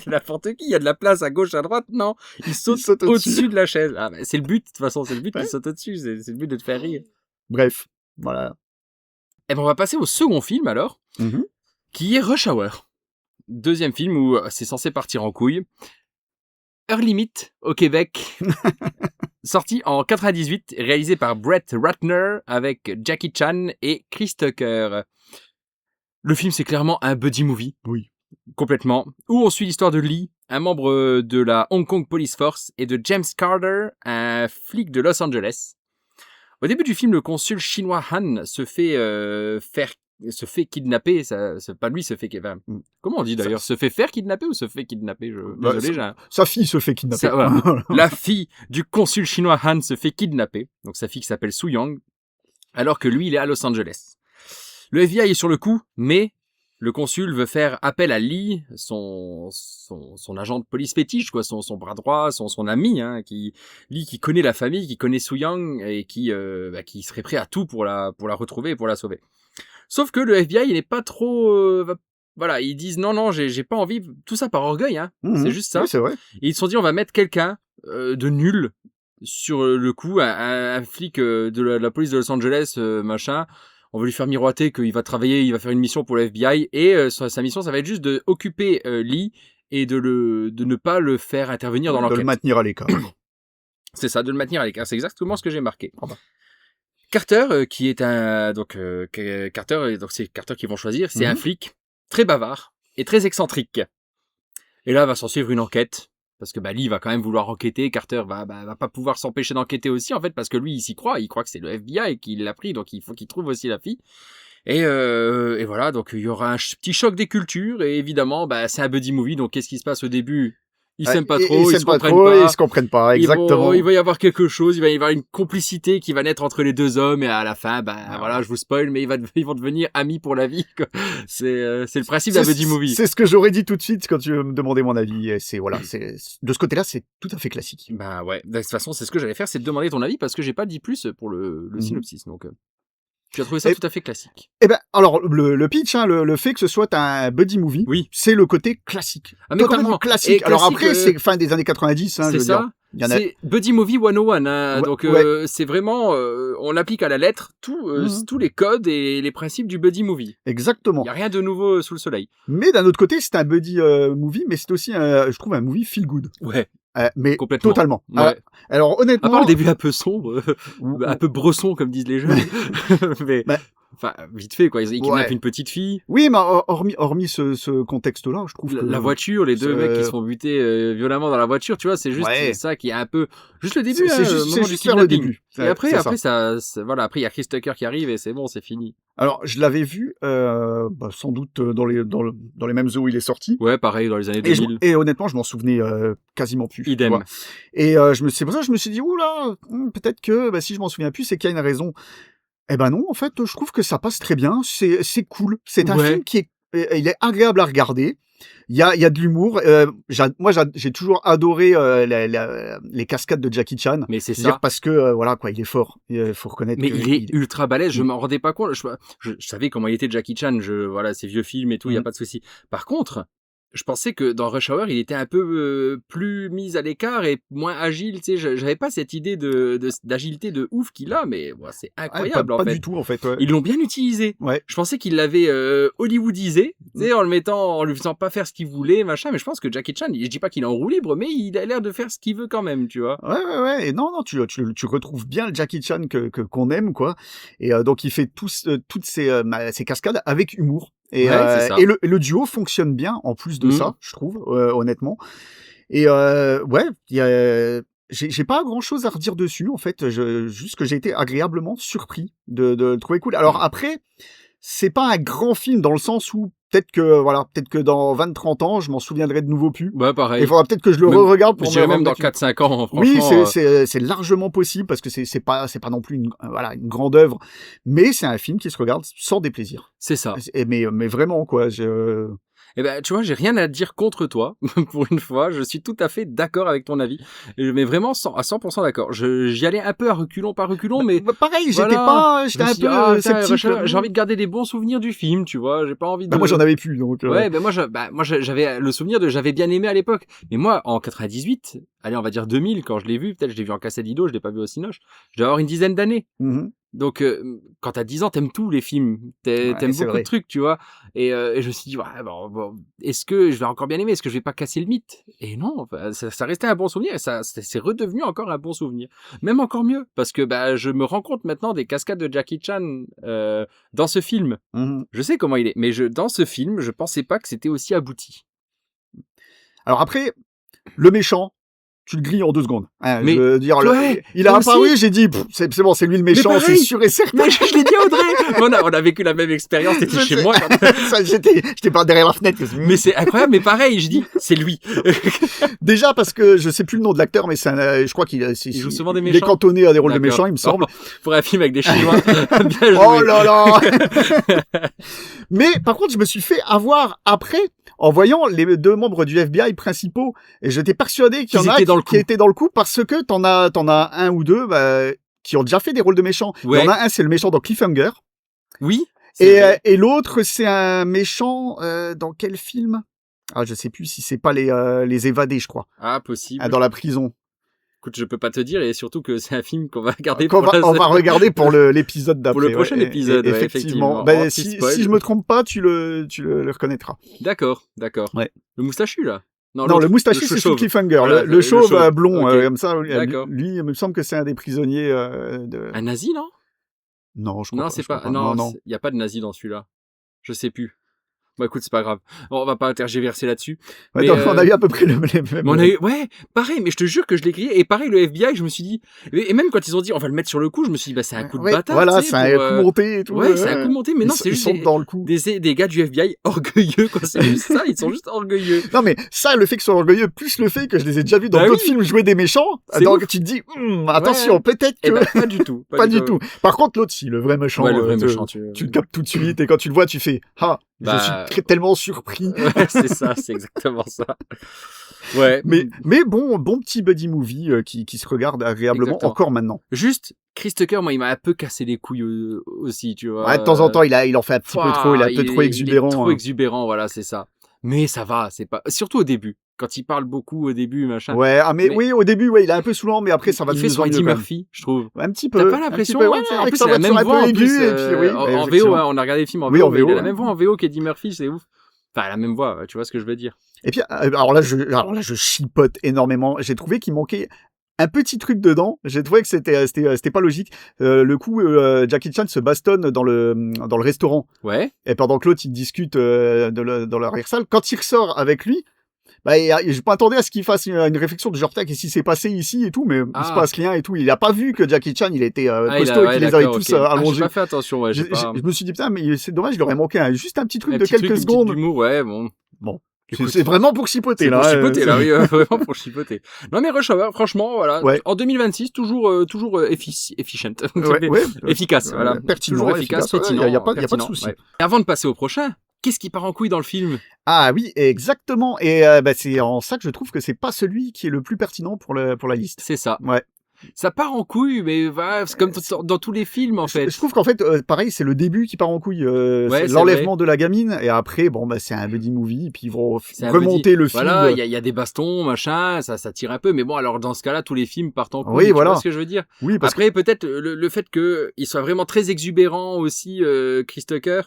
N'importe qui, il y a de la place à gauche, à droite, non. Il saute au-dessus de la chaise. Ah, c'est le but, de toute façon, c'est le but qu'il saute au-dessus, c'est le but de te faire rire. Bref, voilà. Et ben on va passer au second film alors, qui est Rush Hour. Deuxième film où c'est censé partir en couille. Heure limite au Québec. Sorti en 98, réalisé par Brett Ratner avec Jackie Chan et Chris Tucker. Le film, c'est clairement un buddy movie. Oui. Complètement. Où on suit l'histoire de Lee, un membre de la Hong Kong Police Force, et de James Carter, un flic de Los Angeles. Au début du film, le consul chinois Han se fait kidnapper. Pas lui se fait comment on dit d'ailleurs? Se fait faire kidnapper ou se fait kidnapper? Désolé, sa fille se fait kidnapper. Voilà. La fille du consul chinois Han se fait kidnapper. Donc sa fille qui s'appelle Su Yang. Alors que lui, il est à Los Angeles. Le FBI est sur le coup, mais le consul veut faire appel à Lee, son agent de police fétiche, quoi, son bras droit, son ami, Lee qui connaît la famille, qui connaît Su Yang et qui serait prêt à tout pour la retrouver et pour la sauver. Sauf que le FBI, il n'est pas trop, ils disent non, j'ai pas envie, tout ça par orgueil, c'est juste ça. Oui, c'est vrai. Et ils se sont dit, on va mettre quelqu'un de nul sur le coup, un flic de la police de Los Angeles, machin. On va lui faire miroiter qu'il va travailler, il va faire une mission pour le FBI et sa mission, ça va être juste de occuper Lee et de ne pas le faire intervenir dans l'enquête. De le maintenir à l'écart. C'est ça, de le maintenir à l'écart. C'est exactement ce que j'ai marqué. Carter, qui est Carter, donc c'est Carter qu'ils vont choisir, c'est un flic très bavard et très excentrique. Et là, va s'en suivre une enquête. Parce que Lee va quand même vouloir enquêter, Carter va pas pouvoir s'empêcher d'enquêter aussi en fait parce que lui il s'y croit, il croit que c'est le FBI qui l'a pris donc il faut qu'il trouve aussi la fille. Et voilà, donc il y aura un petit choc des cultures et évidemment c'est un buddy movie donc qu'est-ce qui se passe au début? Ils s'aiment pas trop, ils se comprennent pas, exactement. Il va y avoir quelque chose, il va y avoir une complicité qui va naître entre les deux hommes et à la fin, voilà, je vous spoil, mais ils vont devenir amis pour la vie, quoi. C'est le principe d'un buddy movie. C'est ce que j'aurais dit tout de suite quand tu me demandais mon avis. Et de ce côté-là, c'est tout à fait classique. Ouais. De toute façon, c'est ce que j'allais faire, c'est de demander ton avis parce que j'ai pas dit plus pour le synopsis, donc. Tu as trouvé ça tout à fait classique. Alors, le pitch, le fait que ce soit un buddy movie, c'est le côté classique. Totalement classique. Alors après, c'est fin des années 90, c'est ça. C'est Buddy Movie 101, donc c'est vraiment, on applique à la lettre tous les codes et les principes du Buddy Movie. Exactement. Il n'y a rien de nouveau sous le soleil. Mais d'un autre côté, c'est un Buddy movie, mais c'est aussi, je trouve, un movie feel good. Ouais. Mais complètement. Totalement. Ouais. Alors honnêtement, à part le début un peu sombre, un peu bresson comme disent les jeunes, mais enfin vite fait quoi. Ils kidnappent une petite fille. Oui, mais hormis ce contexte-là, je trouve que la voiture, les deux mecs qui se font buter violemment dans la voiture, tu vois, c'est juste ça qui est un peu juste le début. C'est juste le début. Et après voilà, après il y a Chris Tucker qui arrive et c'est bon, c'est fini. Alors, je l'avais vu, sans doute dans les mêmes eaux où il est sorti. Ouais, pareil, dans les années 2000. Et honnêtement, je m'en souvenais et plus. Idem. Et c'est pour ça que je me suis dit, oula, peut-être que si je m'en souviens plus, c'est qu'il y a une raison. Eh ben non, en fait, je trouve que ça passe très bien. C'est cool. C'est un film il est agréable à regarder. Il y a de l'humour. J'ai toujours adoré les cascades de Jackie Chan. Mais c'est Dire ça. parce que voilà quoi, il est fort. Il faut reconnaître. Mais que il est ultra balèze, je m'en rendais pas compte. Je savais comment il était Jackie Chan, voilà, ses vieux films et tout, il y a pas de souci. Par contre, je pensais que dans Rush Hour, il était un peu plus mis à l'écart et moins agile, tu sais, j'avais pas cette idée d'agilité de ouf qu'il a, mais ouais, c'est incroyable pas en fait. du tout en fait. Ouais. Ils l'ont bien utilisé. Ouais. Je pensais qu'il l'avait hollywoodisé, tu sais, en lui faisant pas faire ce qu'il voulait, machin, mais je pense que Jackie Chan, je dis pas qu'il est en roue libre, mais il a l'air de faire ce qu'il veut quand même, tu vois. Ouais. Et non, tu retrouves bien le Jackie Chan qu'on aime, quoi. Et donc, il fait toutes ces cascades avec humour. Et, c'est ça. et le duo fonctionne bien, en plus de ça, je trouve, honnêtement. Et ouais, j'ai pas grand chose à redire dessus, en fait. Juste que j'ai été agréablement surpris de le trouver cool. Alors après, c'est pas un grand film dans le sens où peut-être que dans 20-30 ans, je m'en souviendrai de nouveau plus. Ouais, pareil. Il faudra peut-être que je le re-regarde pour je dirais me même dans remettre 4-5 ans, franchement. Oui, c'est largement possible parce que c'est pas non plus une grande œuvre, mais c'est un film qui se regarde sans déplaisir. C'est ça. Mais vraiment quoi, Eh ben, tu vois, j'ai rien à dire contre toi, pour une fois. Je suis tout à fait d'accord avec ton avis. Mais vraiment, à 100% d'accord. J'y allais un peu à reculons, pas reculons, mais... pareil, voilà. j'étais un Je me suis dit, peu putain, sceptique. j'ai envie de garder des bons souvenirs du film, tu vois. J'ai pas envie de... Bah, moi, j'en avais plus, donc... Ouais, ben moi, j'avais le souvenir j'avais bien aimé à l'époque. Mais moi, en 98, allez, on va dire 2000, quand je l'ai vu, peut-être je l'ai vu en cassette d'Ido, je l'ai pas vu au Cinoche. Je dois avoir une dizaine d'années. Donc, quand t'as 10 ans, t'aimes tout les films, t'aimes beaucoup de trucs, tu vois. Et je me suis dit, ouais, bon, est-ce que je vais encore bien aimer, est-ce que je vais pas casser le mythe? Et non, ça restait un bon souvenir, et c'est redevenu encore un bon souvenir. Même encore mieux, parce que je me rends compte maintenant des cascades de Jackie Chan dans ce film. Je sais comment il est, mais dans ce film, je pensais pas que c'était aussi abouti. Alors après, le méchant, tu le grilles en 2 secondes. Hein, mais je veux dire, ouais, il a apparu, j'ai dit, c'est bon, c'est lui le méchant, c'est sûr et certain. Mais je l'ai dit à Audrey. On a vécu la même expérience, t'étais chez moi. J'étais pas derrière la fenêtre. Mais c'est incroyable, mais pareil, je dis, c'est lui. Déjà parce que je sais plus le nom de l'acteur, mais je crois qu'il joue souvent des méchants. Il est cantonné à des rôles de méchants, il me semble. Pour un film avec des Chinois. Bien joué. Oh là là. Mais par contre, je me suis fait avoir après en voyant les 2 membres du FBI principaux, et j'étais persuadé qu'il y en a qui étaient dans le coup parce que t'en as un ou 2 qui ont déjà fait des rôles de méchants. Ouais. Il y en a un, c'est le méchant dans Cliffhanger. Oui. Et l'autre, c'est un méchant dans quel film? Ah, je sais plus si c'est pas les évadés, je crois. Ah, possible. Dans la prison. Écoute, je peux pas te dire, et surtout que c'est un film qu'on va regarder on va regarder pour l'épisode d'après. Pour le prochain épisode, ouais, effectivement. Si je me trompe pas, tu le reconnaîtras. D'accord. Ouais. Le moustachu, là? Non, le moustachu, c'est sous Cliffhanger. Voilà, le chauve blond, okay. Comme ça. Lui, il me semble que c'est un des prisonniers Un nazi, non? Non, je crois pas. Non, c'est pas. Non, il y a pas de nazi dans celui-là. Je sais plus. Bon, écoute, c'est pas grave. On va pas tergiverser là-dessus. Ouais, on a eu à peu près le même. Ouais, pareil, mais je te jure que je l'ai grillé. Et pareil, le FBI, je me suis dit, et même quand ils ont dit, on va le mettre sur le coup, je me suis dit, c'est un coup de bâtard. Voilà, c'est un coup monté et tout. Ouais, c'est un coup monté, mais non, c'est juste dans le coup. Des gars du FBI orgueilleux, quoi. C'est juste ça, ils sont juste orgueilleux. Non, mais ça, le fait qu'ils soient orgueilleux, plus le fait que je les ai déjà vus dans d'autres films jouer des méchants, donc tu te dis, attention, peut-être que. Pas du tout. Pas du tout. Par contre, l'autre, si, le vrai méchant. Ouais, le vrai méchant, tu le captes tout de suite, et quand tu le vois, tu fais, je suis tellement surpris. Ouais, c'est ça, c'est exactement ça. Ouais. Mais bon petit buddy movie qui se regarde agréablement encore maintenant. Juste, Chris Tucker, moi, il m'a un peu cassé les couilles aussi, tu vois. Ouais, de temps en temps, il en fait un petit peu trop, il est un peu trop exubérant. Il est trop exubérant, voilà, c'est ça. Mais ça va, c'est pas, surtout au début. Quand il parle beaucoup au début, machin. Ouais, mais oui, au début, il est un peu saoulant, mais après, ça va. Il fait son Eddie Murphy, je trouve. Un petit peu. T'as pas l'impression, en plus, c'est la même voix en plus. En VO, on a regardé le film en VO. Oui, en VO. Il a la même voix en VO qu'Eddie Murphy, c'est ouf. Enfin, la même voix, tu vois ce que je veux dire. Et puis, alors là, je chipote énormément. J'ai trouvé qu'il manquait un petit truc dedans. J'ai trouvé que c'était pas logique. Le coup, Jackie Chan se bastonne dans le restaurant. Ouais. Et pendant que l'autre, il discute dans la rehearsal. Quand il ressort avec lui, je m'attendais à ce qu'il fasse une réflexion de genre, qu'est-ce qui s'est passé ici et tout, mais il se passe rien et tout. Il a pas vu que Jackie Chan, il était costaud et qu'il les avait tous allongés. J'ai pas fait attention, ouais. Je me suis dit, putain, mais c'est dommage, il aurait manqué juste un petit truc de quelques secondes. D'humour, ouais, bon. C'est vraiment pour chipoter, là. Pour chipoter, là, oui, vraiment pour chipoter. Non, mais Rush Hour, franchement, voilà. Ouais. En 2026, toujours efficient. Ouais, efficace, voilà. Pertinent, toujours efficace, pertinent. Il y a pas de souci. Et avant de passer au prochain, qu'est-ce qui part en couille dans le film? Ah oui, exactement. Et c'est en ça que je trouve que c'est pas celui qui est le plus pertinent pour la liste. C'est ça. Ouais. Ça part en couille, mais voilà, c'est comme dans tous les films, en fait. Je trouve qu'en fait, pareil, c'est le début qui part en couille. Ouais, C'est c'est l'enlèvement de la gamine, et après, c'est un buddy movie, puis ils vont C'est un remonter buddy. le film. Voilà, il y a des bastons, machin, ça tire un peu. Mais bon, alors dans ce cas-là, tous les films partent en couille. Oui, Tu voilà. vois ce que je veux dire? Oui, parce Après, peut-être le fait qu'il soit vraiment très exubérant aussi, Chris Tucker,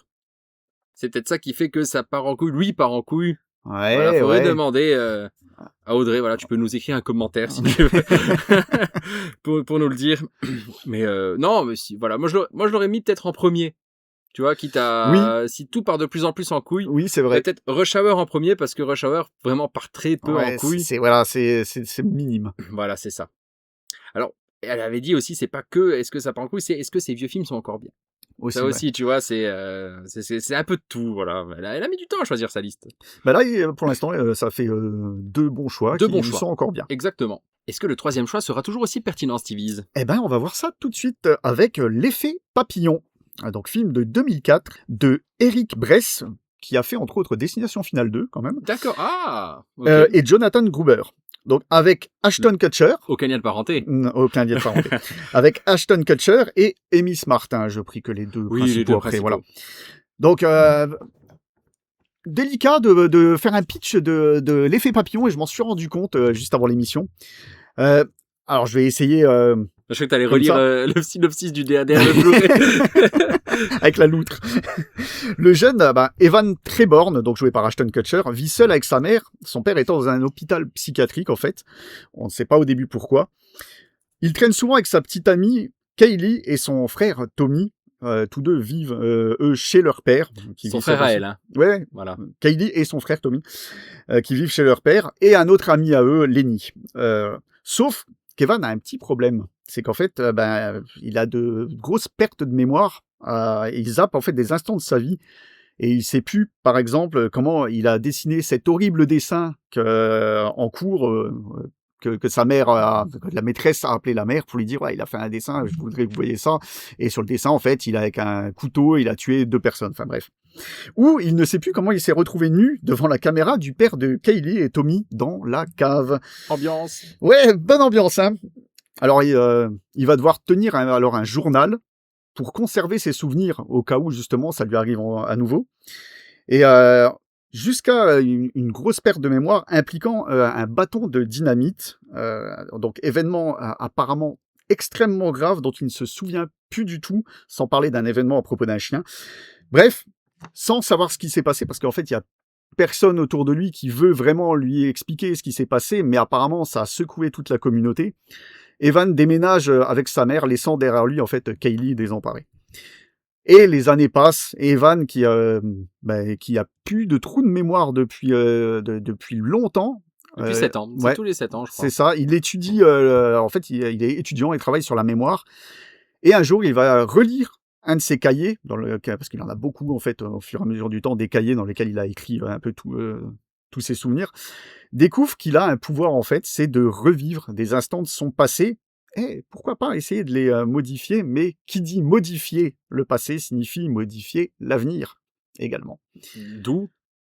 c'est peut-être ça qui fait que ça part en couille. Lui, il part en couille. que... Voilà, Ouais, faudrait ouais. demander à Audrey. Voilà, tu peux nous écrire un commentaire si tu veux pour nous le dire. Mais non, mais si, voilà, moi je l'aurais mis peut-être en premier. Tu vois, quitte à si tout part de plus en plus en couille. Oui, c'est vrai. Peut-être Rush Hour en premier parce que Rush Hour vraiment part très peu Ouais, en couille. c'est minime. Voilà, c'est ça. Alors, elle avait dit aussi, c'est pas que est-ce que ça part en couille, c'est est-ce que ces vieux films sont encore bien. Aussi, Ça ouais. aussi, tu vois, c'est un peu de tout, voilà. Elle a mis du temps à choisir sa liste. Bah là, pour l'instant, ça fait 2 bons choix Deux qui bons choix. sont encore bien. Exactement. Est-ce que le troisième choix sera toujours aussi pertinent, Stevie? Eh ben, on va voir ça tout de suite avec L'effet papillon. Donc, film de 2004 de Eric Bress, qui a fait entre autres Destination Finale 2, quand même, D'accord. Ah, ok. et Jonathan Gruber. Donc, avec Ashton Kutcher, Aucun lien de parenté. aucun lien de parenté, avec Ashton Kutcher et Amy Smart. Je pris que les deux Oui, principaux les deux après, principaux. voilà. Donc, délicat de faire un pitch de L'effet papillon, et je m'en suis rendu compte juste avant l'émission. Alors, je vais essayer Je sais que t'allais Comme relire ça. le synopsis du dernier Blu-ray. avec la loutre. Le jeune Evan Treborn, donc joué par Ashton Kutcher, vit seul avec sa mère, son père étant dans un hôpital psychiatrique en fait. On ne sait pas au début pourquoi. Il traîne souvent avec sa petite amie Kaylee et son frère Tommy. Tous deux vivent eux chez leur père. Qui Son vit frère seul à aussi. elle, hein. Ouais, Voilà. Kaylee et son frère Tommy, qui vivent chez leur père, et un autre ami à eux, Lenny. Sauf qu'Evan a un petit problème. C'est qu'en fait, il a de grosses pertes de mémoire. Il zappe en fait des instants de sa vie. Et il sait plus, par exemple, comment il a dessiné cet horrible dessin en cours, que sa mère, que la maîtresse a appelé la mère pour lui dire, ouais, il a fait un dessin, je voudrais que vous voyez ça. Et sur le dessin, en fait, il a avec un couteau, il a tué 2 personnes. Enfin bref. Ou il ne sait plus comment il s'est retrouvé nu devant la caméra du père de Kaylee et Tommy dans la cave. Ambiance. Ouais, bonne ambiance, hein. Alors, il va devoir tenir un journal pour conserver ses souvenirs au cas où, justement, ça lui arrive à nouveau. Et jusqu'à une grosse perte de mémoire impliquant un bâton de dynamite. Donc, événement apparemment extrêmement grave dont il ne se souvient plus du tout, sans parler d'un événement à propos d'un chien. Bref, sans savoir ce qui s'est passé, parce qu'en fait, il y a personne autour de lui qui veut vraiment lui expliquer ce qui s'est passé, mais apparemment, ça a secoué toute la communauté. Evan déménage avec sa mère, laissant derrière lui, en fait, Kaylee désemparée. Et les années passent, et Evan, qui a plus de trou de mémoire depuis longtemps. Depuis 7 ans. C'est ouais, tous les 7 ans, je crois. c'est ça. Il étudie, en fait, il est étudiant et travaille sur la mémoire. Et un jour, il va relire un de ses cahiers, parce qu'il en a beaucoup, en fait, au fur et à mesure du temps, des cahiers dans lesquels il a écrit un peu tous ses souvenirs. Découvre qu'il a un pouvoir, en fait, c'est de revivre des instants de son passé. Et pourquoi pas essayer de les modifier, mais qui dit modifier le passé signifie modifier l'avenir également. D'où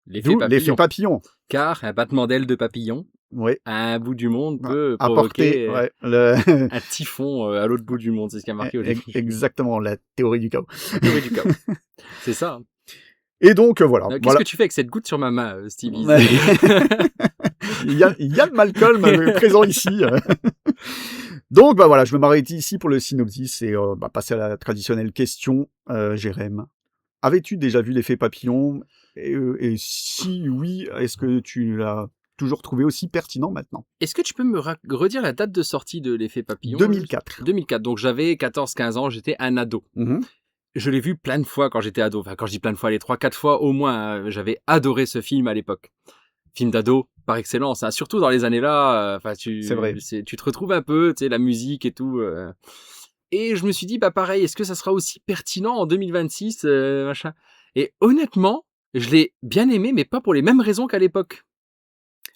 D'où l'effet papillon. Car un battement d'aile de papillon Ouais. à un bout du monde peut Apporter provoquer un typhon à l'autre bout du monde. C'est ce qui a marqué au début. Exactement, la théorie du chaos. La théorie du chaos. C'est ça. Et donc, voilà. Qu'est-ce que tu fais avec cette goutte sur ma main, Stevie? Ouais. il y a le Malcolm présent ici. Donc, voilà, je vais m'arrêter ici pour le synopsis et passer à la traditionnelle question. Jérém, avais-tu déjà vu l'effet papillon et si oui, est-ce que tu l'as toujours trouvé aussi pertinent maintenant? Est-ce que tu peux me redire la date de sortie de l'effet papillon? 2004. 2004, donc j'avais 14-15 ans, j'étais un ado. Je l'ai vu plein de fois quand j'étais ado. Enfin, quand je dis plein de fois, les 3-4 fois au moins. J'avais adoré ce film à l'époque. Film d'ado par excellence, hein. Surtout dans les années là. C'est vrai. Tu te retrouves un peu, tu sais, la musique et tout. Et je me suis dit, pareil, est-ce que ça sera aussi pertinent en 2026, machin. Et honnêtement, je l'ai bien aimé, mais pas pour les mêmes raisons qu'à l'époque.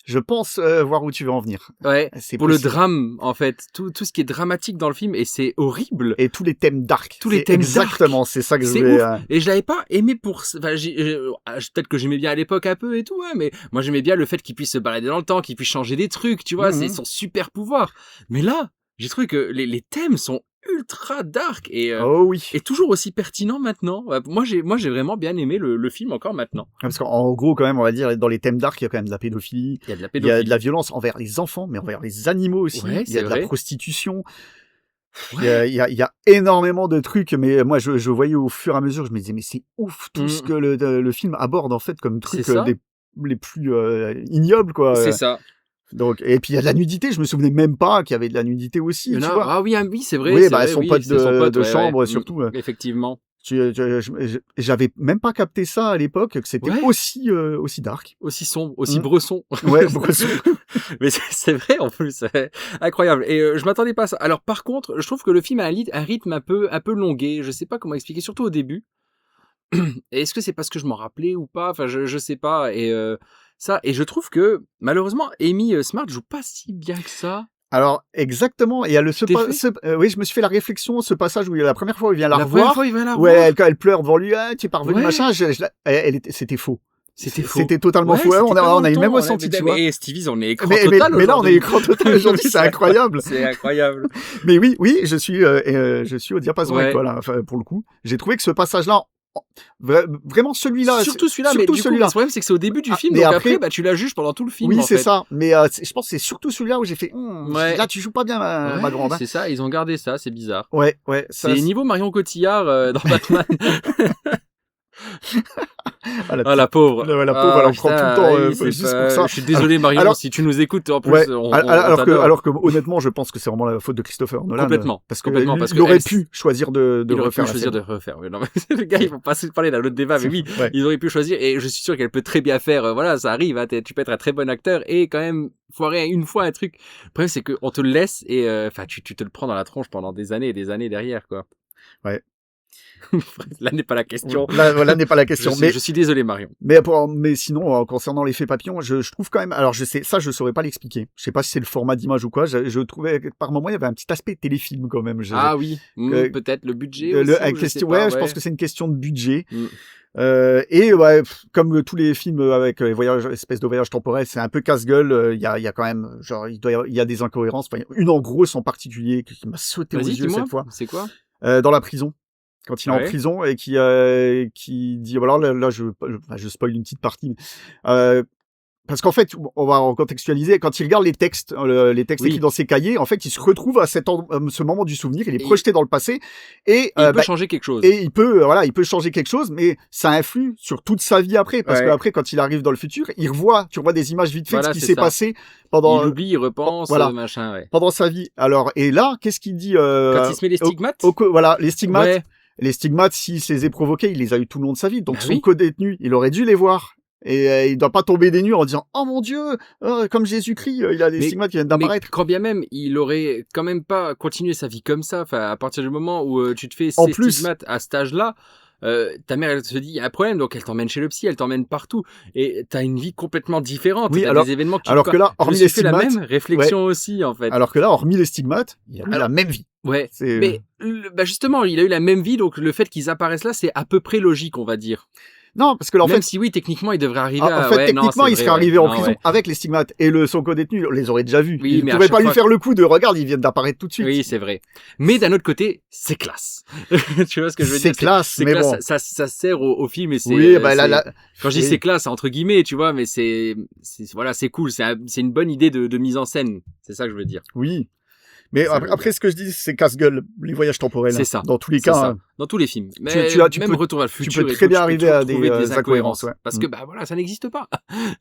Je pense voir où tu veux en venir. Ouais. C'est Pour le possible. drame, en fait, tout ce qui est dramatique dans le film, et c'est horrible. Et tous les thèmes dark. Tous les C'est thèmes exactement, dark. c'est ça que je C'est voulais. ouf. Et je l'avais pas aimé pour, enfin, peut-être que j'aimais bien à l'époque un peu et tout, hein, mais moi j'aimais bien le fait qu'il puisse se balader dans le temps, qu'il puisse changer des trucs, tu vois, c'est son super pouvoir. Mais là, j'ai trouvé que les thèmes sont ultra dark Oh oui. et toujours aussi pertinents maintenant. Ouais, moi j'ai vraiment bien aimé le film encore maintenant. Parce qu'en gros, quand même, on va dire, dans les thèmes dark, il y a quand même de la pédophilie. Il y a de la Il y a pédophilie. de la violence envers les enfants, mais envers les animaux aussi. Ouais, Il y a c'est de vrai. la prostitution. Ouais. Il y a énormément de trucs, mais moi, je voyais au fur et à mesure, je me disais, mais c'est ouf tout ce que le film aborde, en fait, comme trucs C'est ça. les plus ignobles, quoi. C'est ça. Donc, et puis il y a de la nudité, je me souvenais même pas qu'il y avait de la nudité aussi, Il y en tu a- vois. Ah oui, c'est vrai. Oui, c'est bah, vrai, son oui, pote c'est son pote, de ouais, chambre, ouais. surtout. Effectivement. J'avais même pas capté ça à l'époque, que c'était Ouais. aussi dark. Aussi sombre, aussi Mm. bresson. Ouais, bresson. Mais c'est vrai en plus, c'est incroyable. Et je m'attendais pas à ça. Alors par contre, je trouve que le film a un rythme un peu longué. Je sais pas comment expliquer, surtout au début. Et est-ce que c'est parce que je m'en rappelais ou pas? Enfin, je sais pas. Et ça, et je trouve que malheureusement, Amy Smart joue pas si bien que ça. Alors, exactement. Et il y a T'es fait oui, je me suis fait la réflexion, ce passage où il y a la première fois où il vient la La première revoir. fois, il va la Ouais, voir. elle pleure devant lui, ah, tu es parvenu, Ouais. machin. C'était faux. C'était faux. C'était totalement Ouais, faux. c'était On pas a dans eu le le même ton, ressenti, tu vois. Mais Stevie, on est écran Mais total là, on est aujourd'hui. écran total aujourd'hui, c'est incroyable. C'est incroyable. Mais oui, je suis au diapason avec Ouais. toi, là, enfin, pour le coup. J'ai trouvé que ce passage-là, vraiment celui-là. Surtout celui-là, mais surtout du coup, celui-là. le problème, c'est que c'est au début du Ah, film, mais donc après- après, bah, tu la juges pendant tout le film. Oui, en c'est fait. ça. Mais je pense que c'est surtout celui-là où j'ai fait, Ouais. là, tu joues pas bien, ma Ouais, grande. Hein. c'est ça, ils ont gardé ça, c'est bizarre. Ouais. C'est niveau Marion Cotillard dans Batman. La pauvre. La pauvre, elle en prend tout le temps, c'est juste pour ça. Je suis désolé, Marion, Alors- si tu nous écoutes, en plus, Ouais. on alors que honnêtement, je pense que c'est vraiment la faute de Christopher Nolan. Complètement. Parce que Complètement, lui, parce il que aurait elle- pu choisir de il aurait pu refaire la choisir de scène. refaire. Oui, non, mais le gars, il faut pas se parler d'un autre débat, mais oui, Ouais. ils auraient pu choisir, et je suis sûr qu'elle peut très bien faire, voilà, ça arrive, hein, tu peux être un très bon acteur, et quand même, foirer une fois un truc. Le problème, c'est qu'on te le laisse, et, enfin, tu te le prends dans la tronche pendant des années et des années derrière, quoi. Ouais. Là n'est pas la question. Là n'est pas la question. Je suis désolé, Marion. Mais sinon, concernant l'effet papillon, je trouve quand même, alors je saurais pas l'expliquer. Je sais pas si c'est le format d'image ou quoi. Je trouvais que par moment, il y avait un petit aspect téléfilm quand même. Ah oui, que- peut-être le budget Le- aussi, la ou je question, sais pas, je pense que c'est une question de budget. Mm. Et ouais, comme tous les films avec les voyages, espèce de voyage temporel, c'est un peu casse-gueule. Il y a quand même, genre, il y a des incohérences. Enfin, une en grosse en particulier qui m'a sauté aux Vas-y, yeux dis-moi, cette fois. c'est quoi? Dans la prison. Quand il est en Ouais. prison et qui dit, alors là, je spoil une petite partie, mais, parce qu'en fait, on va recontextualiser. Quand il regarde les textes Oui. écrits dans ses cahiers, en fait, il se retrouve à ce moment du souvenir. Il est Et- projeté dans le passé et Il peut changer quelque chose. il peut changer quelque chose, mais ça influe sur toute sa vie après, parce Ouais. que après, quand il arrive dans le futur, tu revois des images vite fait Voilà, de ce qui c'est s'est ça. passé pendant Il oublie, il repense, voilà. machin, ouais. pendant sa vie. Alors, et là, qu'est-ce qu'il dit Quand il se met les stigmates, voilà, les stigmates. ouais. Les stigmates, s'il se les a provoqués, il les a eu tout le long de sa vie. Donc Bah son oui. co-détenu, il aurait dû les voir. Et il doit pas tomber des nues en disant, oh mon Dieu, comme Jésus-Christ, il a des Mais- stigmates qui viennent Mais d'apparaître. quand bien même, il aurait quand même pas continué sa vie comme ça. Enfin, à partir du moment où tu te fais En ces plus- stigmates à cet âge-là, ta mère, elle se dit, il y a un problème, donc elle t'emmène chez le psy, elle t'emmène partout. Et t'as une vie complètement différente. Oui, T'as alors- des événements qui alors que là, Je me hormis suis les fait la stigmates, même réflexion aussi, en fait. alors que là, hormis les stigmates, il a eu Alors- la même vie. Ouais. C'est- Mais bah justement, il a eu la même vie, donc le fait qu'ils apparaissent là, c'est à peu près logique, on va dire. Non, parce que là, en Même fait, si oui, techniquement, il devrait arriver en à... fait, ouais, non, techniquement, c'est il vrai, serait ouais. arrivé en Non, prison ouais. avec les stigmates. Et son co-détenu, on les aurait déjà vus. Oui, il mais à pouvait pas chaque lui fois faire le coup de regarde, ils viennent d'apparaître tout de suite. Oui, c'est vrai. Mais d'un autre côté, c'est classe. Tu vois ce que je veux dire? C'est classe, C'est mais classe, bon. ça sert au film et c'est... Oui, bah là, Quand je dis oui. c'est classe, c'est entre guillemets, tu vois, mais voilà, c'est cool, c'est une bonne idée de mise en scène. C'est ça que je veux dire. Oui. Mais Ça veut après, ce que je dis, c'est casse-gueule, les voyages temporels. C'est ça. Dans tous les C'est cas, ça. Dans tous les films. Mais tu même peux- Retour vers le futur. peux et très tout, bien tu peux arriver toujours à des, trouver incohérences, ouais. Parce que, bah voilà, ça n'existe pas.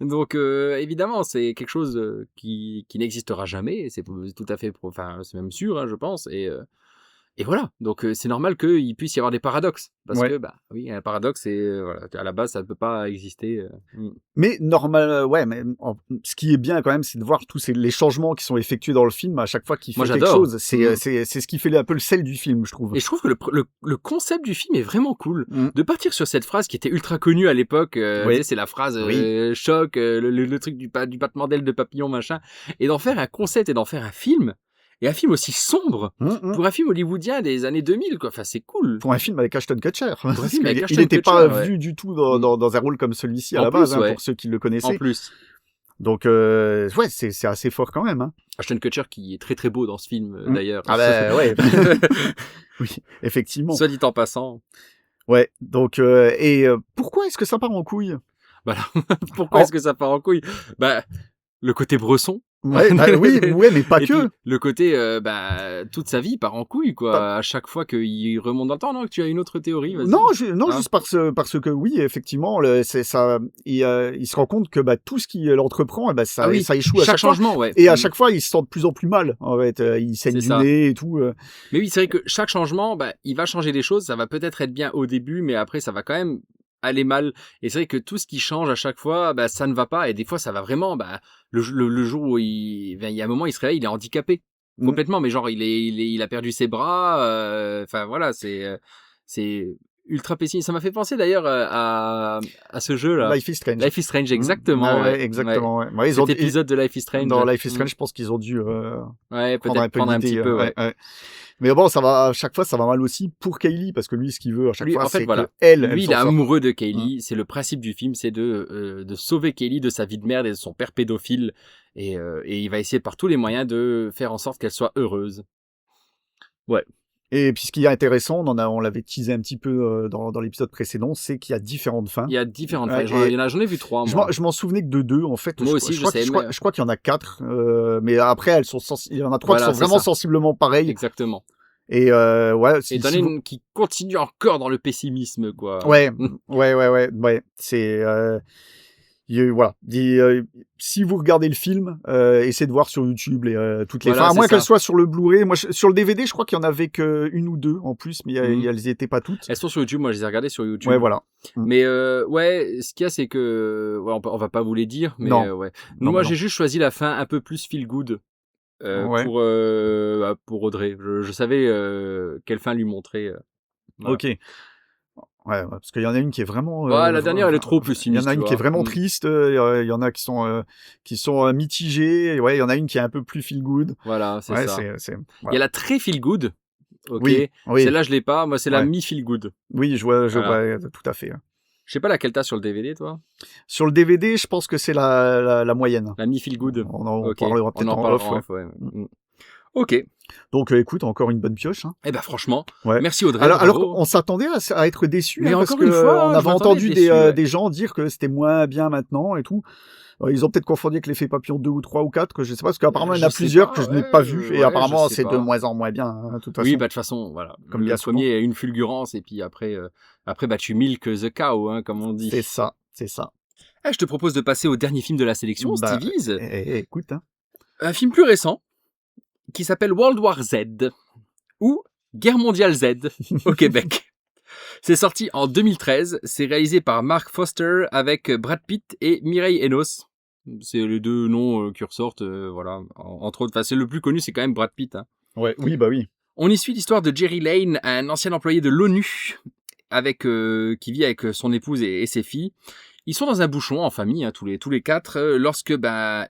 Donc, évidemment, c'est quelque chose qui n'existera jamais. Et c'est tout à fait, enfin, c'est même sûr, hein, je pense. Et voilà, donc c'est normal qu'il puisse y avoir des paradoxes. Parce Ouais. que, bah oui, un paradoxe, c'est, voilà, à la base, ça ne peut pas exister. Mais normal, ouais, mais ce qui est bien quand même, c'est de voir tous les changements qui sont effectués dans le film à chaque fois qu'il fait Moi, quelque j'adore. chose. C'est ce qui fait un peu le sel du film, je trouve. Et je trouve que le concept du film est vraiment cool. Mm. De partir sur cette phrase qui était ultra connue à l'époque, Oui. tu sais, c'est la phrase Oui. choc, le truc du battement d'ailes de papillon, machin, et d'en faire un concept et d'en faire un film, et un film aussi sombre, pour un film hollywoodien des années 2000, quoi. Enfin, c'est cool. Pour un film avec Ashton Kutcher. Parce un film avec qu'il- Ashton il n'était Kutcher, pas ouais. vu du tout dans un rôle comme celui-ci à En la plus, base, ouais. pour ceux qui le En connaissaient. plus, Donc, ouais, c'est assez fort quand même. Hein. Ashton Kutcher qui est très très beau dans ce film, d'ailleurs. Ah bah ouais. Oui, effectivement. Soit dit en passant. Ouais, donc, pourquoi est-ce que ça part en couille? Voilà. Pourquoi est-ce que ça part en couille? Bah, le côté Bresson. Ouais, bah oui, ouais, mais pas Et que. puis, le côté, toute sa vie part en couille, quoi. À chaque fois qu'il remonte dans le temps, non? Que tu as une autre théorie, vas-y. Non, Hein? juste parce que oui, effectivement, c'est ça. Il se rend compte que tout ce qu'il entreprend, ça échoue à chaque chaque fois. changement, ouais. Et à chaque fois, il se sent de plus en plus mal. En fait, il saigne C'est du ça. nez et tout. Mais oui, c'est vrai que chaque changement, il va changer des choses. Ça va peut-être être bien au début, mais après, ça va quand même aller mal. Et c'est vrai que tout ce qui change à chaque fois, ça ne va pas. Et des fois, ça va vraiment. Le jour où il y a un moment, il se réveille, il est handicapé complètement. Mais genre, il a perdu ses bras. Enfin voilà, c'est ultra pessimiste. Ça m'a fait penser d'ailleurs à ce jeu-là. Life is Strange. Life is Strange, exactement. Ouais, ouais. exactement. Ouais. Ouais, Cet épisode de Life is Strange. Dans Life is Strange, je pense qu'ils ont dû Ouais, prendre un peut-être peu prendre un l'idée, petit peu. Ouais. ouais. Mais bon, ça va, à chaque fois, ça va mal aussi pour Kaylee, parce que lui, ce qu'il veut à chaque Lui, fois, en fait, c'est voilà. que elle Lui, il s'en est sorte. amoureux de Kaylee. C'est le principe du film, c'est de sauver Kaylee de sa vie de merde et de son père pédophile. Et il va essayer par tous les moyens de faire en sorte qu'elle soit heureuse. Ouais. Et puis ce qui est intéressant, on l'avait teasé un petit peu dans l'épisode précédent, c'est qu'il y a différentes fins. Il y a différentes Ouais, fins. et J'en ai vu 3, moi. Je m'en souvenais que de 2, en fait. Moi aussi, je sais, mais- Je crois qu'il y en a 4, mais après, il y en a 3 Voilà, qui sont c'est vraiment ça. sensiblement pareils. Exactement. Et ouais, Et t'en as une qui continue encore dans le pessimisme, quoi. Ouais, c'est voilà. Si vous regardez le film, essayez de voir sur YouTube toutes les Voilà, fins, à c'est moins ça. qu'elles soient sur le Blu-ray. Moi, sur le DVD, je crois qu'il y en avait qu'une ou deux en plus, mais Mhm. elles y étaient pas toutes. Elles sont sur YouTube, moi je les ai regardées sur YouTube. Ouais, voilà. Mais ouais, ce qu'il y a, c'est que ouais, on va pas vous les dire, mais Non. ouais. Non, Moi, bah j'ai juste choisi la fin un peu plus feel good Ouais. pour Audrey. Je savais quelle fin lui montrer. Voilà. Ok. Ouais, parce qu'il y en a une qui est vraiment. La dernière, elle est trop Il y en pessimiste. a une tu qui est vois. vraiment triste. Il y en a qui sont mitigées. Et ouais, il y en a une qui est un peu plus feel good. Voilà, c'est Ouais, ça. c'est. Il y Voilà. a la très feel good. Ok. Oui, oui. Celle-là, je l'ai pas. Moi, c'est la Ouais. mi feel good. Oui, je Voilà. vois tout à fait. Je sais pas laquelle t'as sur le DVD, toi. Sur le DVD, je pense que c'est la moyenne. La mi feel good. On en Ok. parlera On peut-être en en parlera off. Ouais. en off, ouais. Mm. Ok. Donc, écoute, encore une bonne pioche. Hein. Eh ben, franchement, Ouais. merci Audrey. Alors bravo. qu'on s'attendait à être déçus, Mais parce encore que une fois, on je avait m'attendais entendu à être déçu, ouais. des gens dire que c'était moins bien maintenant et tout. Ils ont peut-être confondu avec l'effet papillon 2 ou 3 ou 4, que je sais pas, parce qu'apparemment il y en a Je sais plusieurs pas, que je n'ai ouais, pas vu, et ouais, apparemment je sais c'est de pas. moins en moins bien, hein, de toute façon. Oui, de toute façon, voilà. Comme le bien souvent. premier est une fulgurance, et puis après, tu milk the cow, hein, comme on dit. C'est ça, c'est ça. Je te propose de passer au dernier film de la sélection, Bah, Stevie's. Écoute, hein. Un film plus récent, qui s'appelle World War Z, ou Guerre mondiale Z, au Québec. C'est sorti en 2013, c'est réalisé par Mark Foster avec Brad Pitt et Mireille Enos. C'est les deux noms qui ressortent, voilà. Entre autres, c'est le plus connu, c'est quand même Brad Pitt. Hein. Ouais, oui, bah oui. On y suit l'histoire de Jerry Lane, un ancien employé de l'ONU, qui vit avec son épouse et ses filles. Ils sont dans un bouchon en famille, hein, tous les quatre, lorsque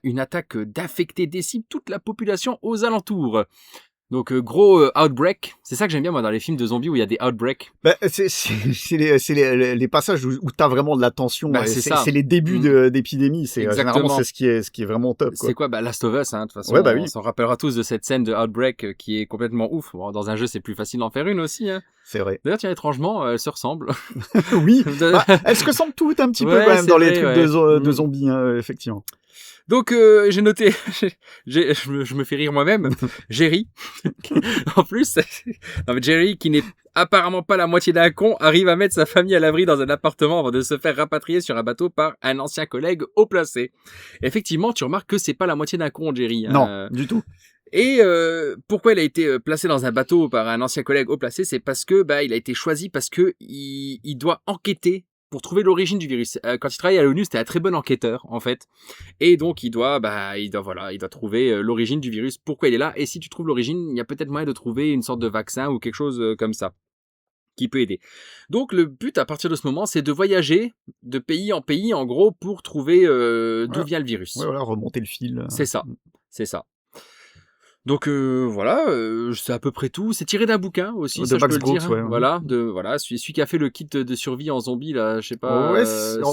une attaque d'infectés décime toute la population aux alentours. Donc gros outbreak, c'est ça que j'aime bien moi dans les films de zombies où il y a des outbreaks. Bah, c'est les passages où t'as vraiment de la tension. Bah, c'est ça. C'est les débuts d'épidémie. C'est Exactement. généralement c'est ce qui est vraiment top. Quoi. C'est quoi Last of Us, hein, de toute façon. Ouais, bah oui. On s'en rappellera tous de cette scène de outbreak qui est complètement ouf. Bon, dans un jeu, c'est plus facile d'en faire une aussi. Hein. C'est vrai. D'ailleurs, tiens, étrangement, elles se ressemblent. Oui. Elles se ressemblent toutes un petit peu Ouais, quand même c'est dans les vrai, trucs ouais. de zombies, hein, effectivement. Donc j'ai noté, je me fais rire moi-même, Jerry. En plus, non, mais Jerry qui n'est apparemment pas la moitié d'un con arrive à mettre sa famille à l'abri dans un appartement avant de se faire rapatrier sur un bateau par un ancien collègue haut placé. Effectivement, tu remarques que c'est pas la moitié d'un con, Jerry. Hein. Non, du tout. Et pourquoi il a été placé dans un bateau par un ancien collègue haut placé, c'est parce que il a été choisi parce que il doit enquêter pour trouver l'origine du virus. Quand il travaillait à l'ONU, c'était un très bon enquêteur en fait, et donc il doit trouver l'origine du virus, pourquoi il est là. Et si tu trouves l'origine, il y a peut-être moyen de trouver une sorte de vaccin ou quelque chose comme ça qui peut aider. Donc le but à partir de ce moment, c'est de voyager de pays en pays en gros pour trouver d'où vient le virus. Ouais, voilà, remonter le fil. C'est ça, c'est ça. Donc voilà, c'est à peu près tout. C'est tiré d'un bouquin aussi, De ça je Max peux le dire. Brooks, ouais. Voilà, celui qui a fait le kit de survie en zombie là, je sais pas, Ouais,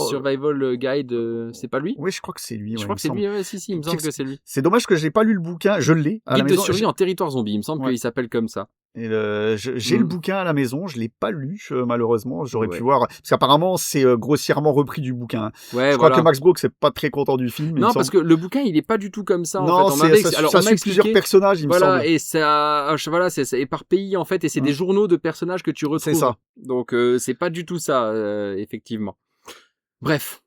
Survival Guide, c'est pas lui? Oui, je crois que c'est lui. Je Ouais, crois il que c'est me lui, ouais, si, il me semble que c'est lui. C'est dommage que j'ai pas lu le bouquin. Je l'ai à la Guide de maison. survie en territoire zombie, il me semble Ouais. qu'il s'appelle comme ça. Et j'ai le bouquin à la maison, je l'ai pas lu malheureusement. J'aurais Ouais. pu voir parce qu'apparemment c'est grossièrement repris du bouquin. Ouais, Je crois voilà. que Max Brooks c'est pas très content du film. Non, parce que le bouquin, il est pas du tout comme ça en non, fait. ça On m'a suit plusieurs expliqué. personnages, il me Voilà, semble. et c'est éparpillé en fait, et c'est des journaux de personnages que tu retrouves. C'est ça. Donc c'est pas du tout ça, effectivement. Bref,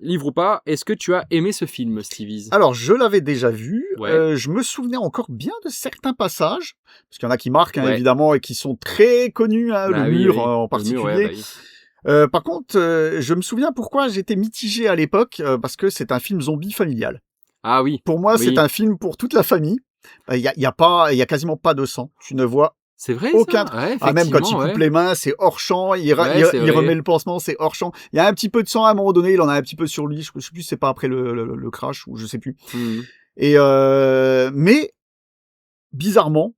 livre ou pas, est-ce que tu as aimé ce film, Stevie? Alors, je l'avais déjà vu. Ouais. Je me souvenais encore bien de certains passages, parce qu'il y en a qui marquent Ouais. évidemment et qui sont très connus, Bah le oui, mur oui. en Le particulier. mur, ouais, oui. Par contre, je me souviens pourquoi j'étais mitigé à l'époque, parce que c'est un film zombie familial. Ah oui, Pour moi, oui. c'est un film pour toute la famille. Il y a quasiment pas de sang. Tu ne vois C'est vrai aucun. ça? Ouais, Ah, même quand il effectivement, coupe les mains, c'est hors champ. Il Ouais, c'est vrai. remet le pansement, c'est hors champ. Il y a un petit peu de sang à un moment donné. Il en a un petit peu sur lui. Je sais plus, si c'est pas après le crash ou je sais plus. Mhm. Et mais bizarrement,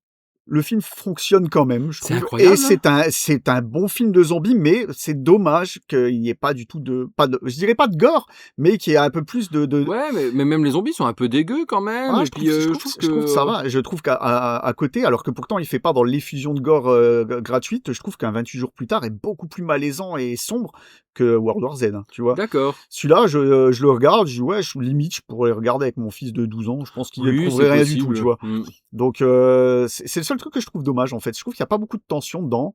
le film fonctionne quand même, je C'est trouve. incroyable, Et c'est un bon film de zombies, mais c'est dommage qu'il n'y ait pas du tout je dirais pas de gore, mais qu'il y ait un peu plus de. Ouais, mais même les zombies sont un peu dégueux quand même. Ah, Et puis je trouve que ça va. Je trouve qu'à côté, alors que pourtant il fait pas dans l'effusion de gore gratuite, je trouve qu'un 28 jours plus tard est beaucoup plus malaisant et sombre que World War Z, hein, tu vois. D'accord. Celui-là, je le regarde, je dis ouais, limite je pourrais le regarder avec mon fils de 12 ans, je pense qu'il ne Oui, trouverait c'est rien possible. du tout, tu vois. Mhm. Donc c'est le seul truc que je trouve dommage en fait. Je trouve qu'il n'y a pas beaucoup de tension dedans.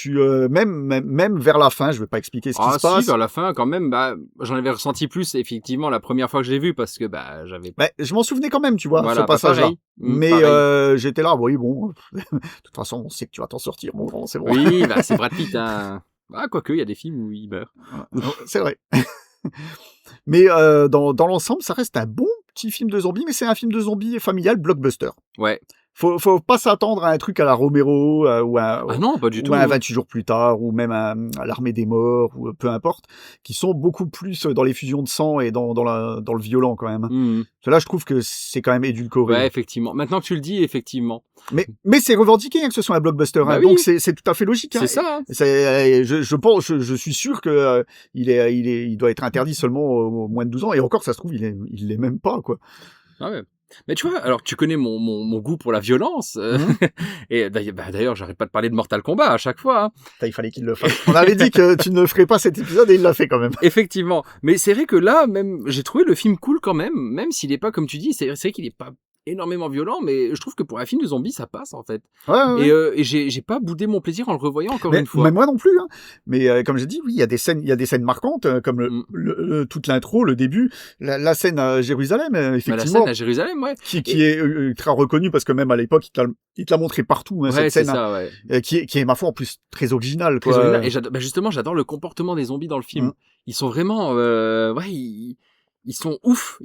Même vers la fin, je vais pas expliquer ce qui se passe. Si, vers la fin, quand même, j'en avais ressenti plus, effectivement, la première fois que je l'ai vu, parce que, j'avais... Mais je m'en souvenais quand même, tu vois, Voilà, ce passage-là. pareil. Mais Pareil. j'étais là, oui, bon, de toute façon, on sait que tu vas t'en sortir, mon grand, c'est bon. Oui, c'est Brad Pitt, hein. Ah, quoique, il y a des films où il meurt. C'est vrai. Mais dans l'ensemble, ça reste un bon petit film de zombies, mais c'est un film de zombies familial blockbuster. Ouais. Faut pas s'attendre à un truc à la Romero ou Ah non, pas du tout. ou un 28 jours plus tard ou même à l'Armée des morts ou peu importe, qui sont beaucoup plus dans les fusions de sang et dans le violent quand même. Mhm. Là, je trouve que c'est quand même édulcoré. Ouais, effectivement. Maintenant que tu le dis, effectivement. Mais c'est revendiqué que ce soit un blockbuster, Bah hein, oui. donc c'est tout à fait logique. Hein. C'est ça. Hein. Je suis sûr que il doit être interdit seulement aux moins de 12 ans et encore ça se trouve il l'est même pas quoi. Ah ouais. Mais tu vois, alors tu connais mon goût pour la violence. Et d'ailleurs, j'arrête pas de parler de Mortal Kombat à chaque fois. Hein. Il fallait qu'il le fasse. On avait dit que tu ne ferais pas cet épisode et il l'a fait quand même. Effectivement. Mais c'est vrai que là, même, j'ai trouvé le film cool quand même s'il est pas, comme tu dis, c'est vrai qu'il est pas énormément violent, mais je trouve que pour un film de zombies, ça passe en fait. Ouais. Et j'ai pas boudé mon plaisir en le revoyant encore une fois. Mais moi non plus. Hein. Mais comme j'ai dit, oui, il y a des scènes marquantes, comme toute l'intro, le début, la scène à Jérusalem, effectivement. La scène à Jérusalem, ouais. Qui est ultra reconnue parce que même à l'époque, il te l'a montré partout, hein, ouais, cette scène. Ça, ouais. Qui est, ma foi, en plus, très originale. Très original. Et justement, j'adore le comportement des zombies dans le film. Ils sont vraiment, ils sont ouf,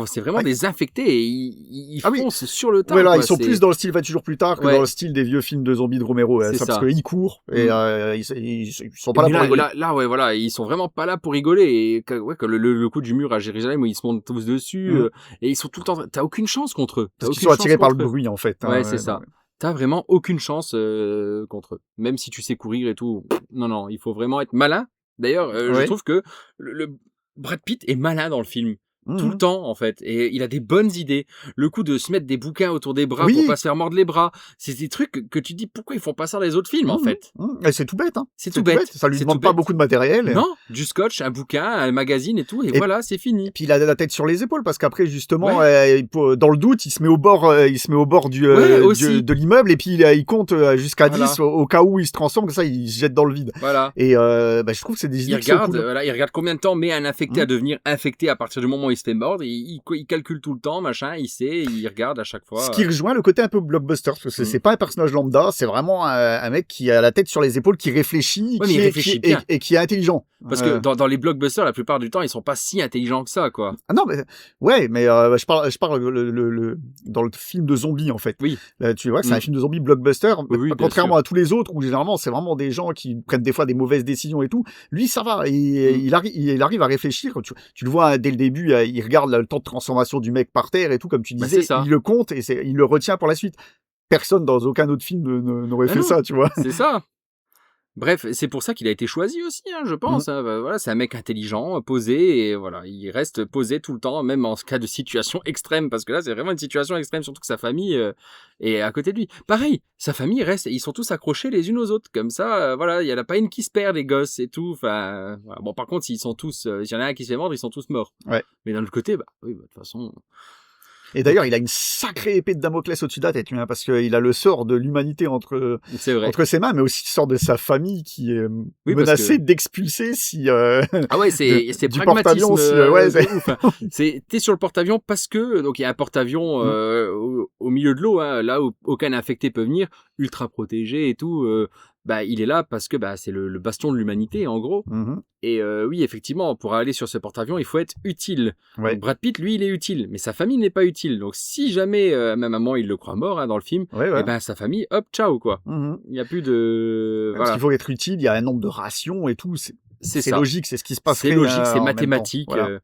c'est vraiment des infectés et ils foncent sur le tas. Voilà, ils sont plus dans le style 28 jours plus tard que dans le style des vieux films de zombies de Romero. Parce qu'ils courent et ils sont pas là pour rigoler. Là, ouais, voilà, ils sont vraiment pas là pour rigoler. Et que le coup du mur à Jérusalem où ils se montent tous dessus et ils sont tout le temps. T'as aucune chance contre eux. Parce qu'ils sont attirés par le bruit en fait. Ouais, c'est ça. T'as vraiment aucune chance contre eux. Même si tu sais courir et tout. Non, il faut vraiment être malin. D'ailleurs, je trouve que le Brad Pitt est malin dans le film. Tout le temps, en fait. Et il a des bonnes idées. Le coup de se mettre des bouquins autour des bras pour pas se faire mordre les bras. C'est des trucs que tu dis, pourquoi ils font pas ça dans les autres films, en fait? Et c'est tout bête, hein. C'est tout bête. Ça lui demande pas beaucoup de matériel. Non, du scotch, un bouquin, un magazine et tout. Et voilà, c'est fini. Et puis il a la tête sur les épaules parce qu'après, justement, dans le doute, il se met au bord de l'immeuble et puis il compte jusqu'à 10 au cas où il se transforme, comme ça, il se jette dans le vide. Voilà. Et je trouve que c'est des idées il regarde combien de temps met un infecté à devenir infecté à partir du moment où il se fait mordre, il calcule tout le temps, machin, il sait, il regarde à chaque fois. Ce qui rejoint le côté un peu blockbuster, parce que c'est pas un personnage lambda, c'est vraiment un mec qui a la tête sur les épaules, qui réfléchit, Ouais, mais il réfléchit bien. et qui est intelligent. Parce que dans les blockbusters, la plupart du temps, ils sont pas si intelligents que ça, quoi. Ah non, mais ouais, mais je parle dans le film de zombies en fait. Oui. Tu vois, c'est un film de zombies blockbuster, Oui, bien contrairement sûr. à tous les autres où généralement c'est vraiment des gens qui prennent des fois des mauvaises décisions et tout. Lui, ça va, il arrive à réfléchir. Tu le vois dès le début, il regarde le temps de transformation du mec par terre et tout, comme tu Bah, disais, c'est ça. il le compte et il le retient pour la suite. Personne dans aucun autre film n'aurait Ah fait non. ça, tu vois. C'est ça. Bref, c'est pour ça qu'il a été choisi aussi, hein, je pense. Hein. Bah, voilà, c'est un mec intelligent, posé, et voilà, il reste posé tout le temps, même en cas de situation extrême, parce que là, c'est vraiment une situation extrême, surtout que sa famille est à côté de lui. Pareil, sa famille reste, ils sont tous accrochés les unes aux autres, comme ça, voilà, il y en a pas une qui se perd, les gosses et tout. Enfin, voilà. Bon, par contre, s'ils sont tous, s'il y en a un qui se fait mordre, ils sont tous morts. Ouais. Mais d'un autre côté, bah oui, bah, de toute façon. Et d'ailleurs, il a une sacrée épée de Damoclès au-dessus de la tête, parce qu'il a le sort de l'humanité entre ses mains, mais aussi le sort de sa famille qui est menacée d'expulser si... Ah ouais, c'est du pragmatisme. porte-avions, T'es sur le porte-avions parce que, donc il y a un porte-avions au milieu de l'eau, hein, là où aucun infecté peut venir, ultra protégé et tout. Bah, il est là parce que bah, c'est le bastion de l'humanité, en gros. Et oui, effectivement, pour aller sur ce porte-avions, il faut être utile. Ouais. Donc, Brad Pitt, lui, il est utile, mais sa famille n'est pas utile. Donc, si jamais, même à un moment, il le croit mort hein, dans le film, et ben sa famille, hop, ciao, quoi. Il n'y a plus de... Parce qu'il faut être utile, il y a un nombre de rations et tout. C'est logique, c'est ce qui se passerait. C'est logique, c'est mathématique. Voilà.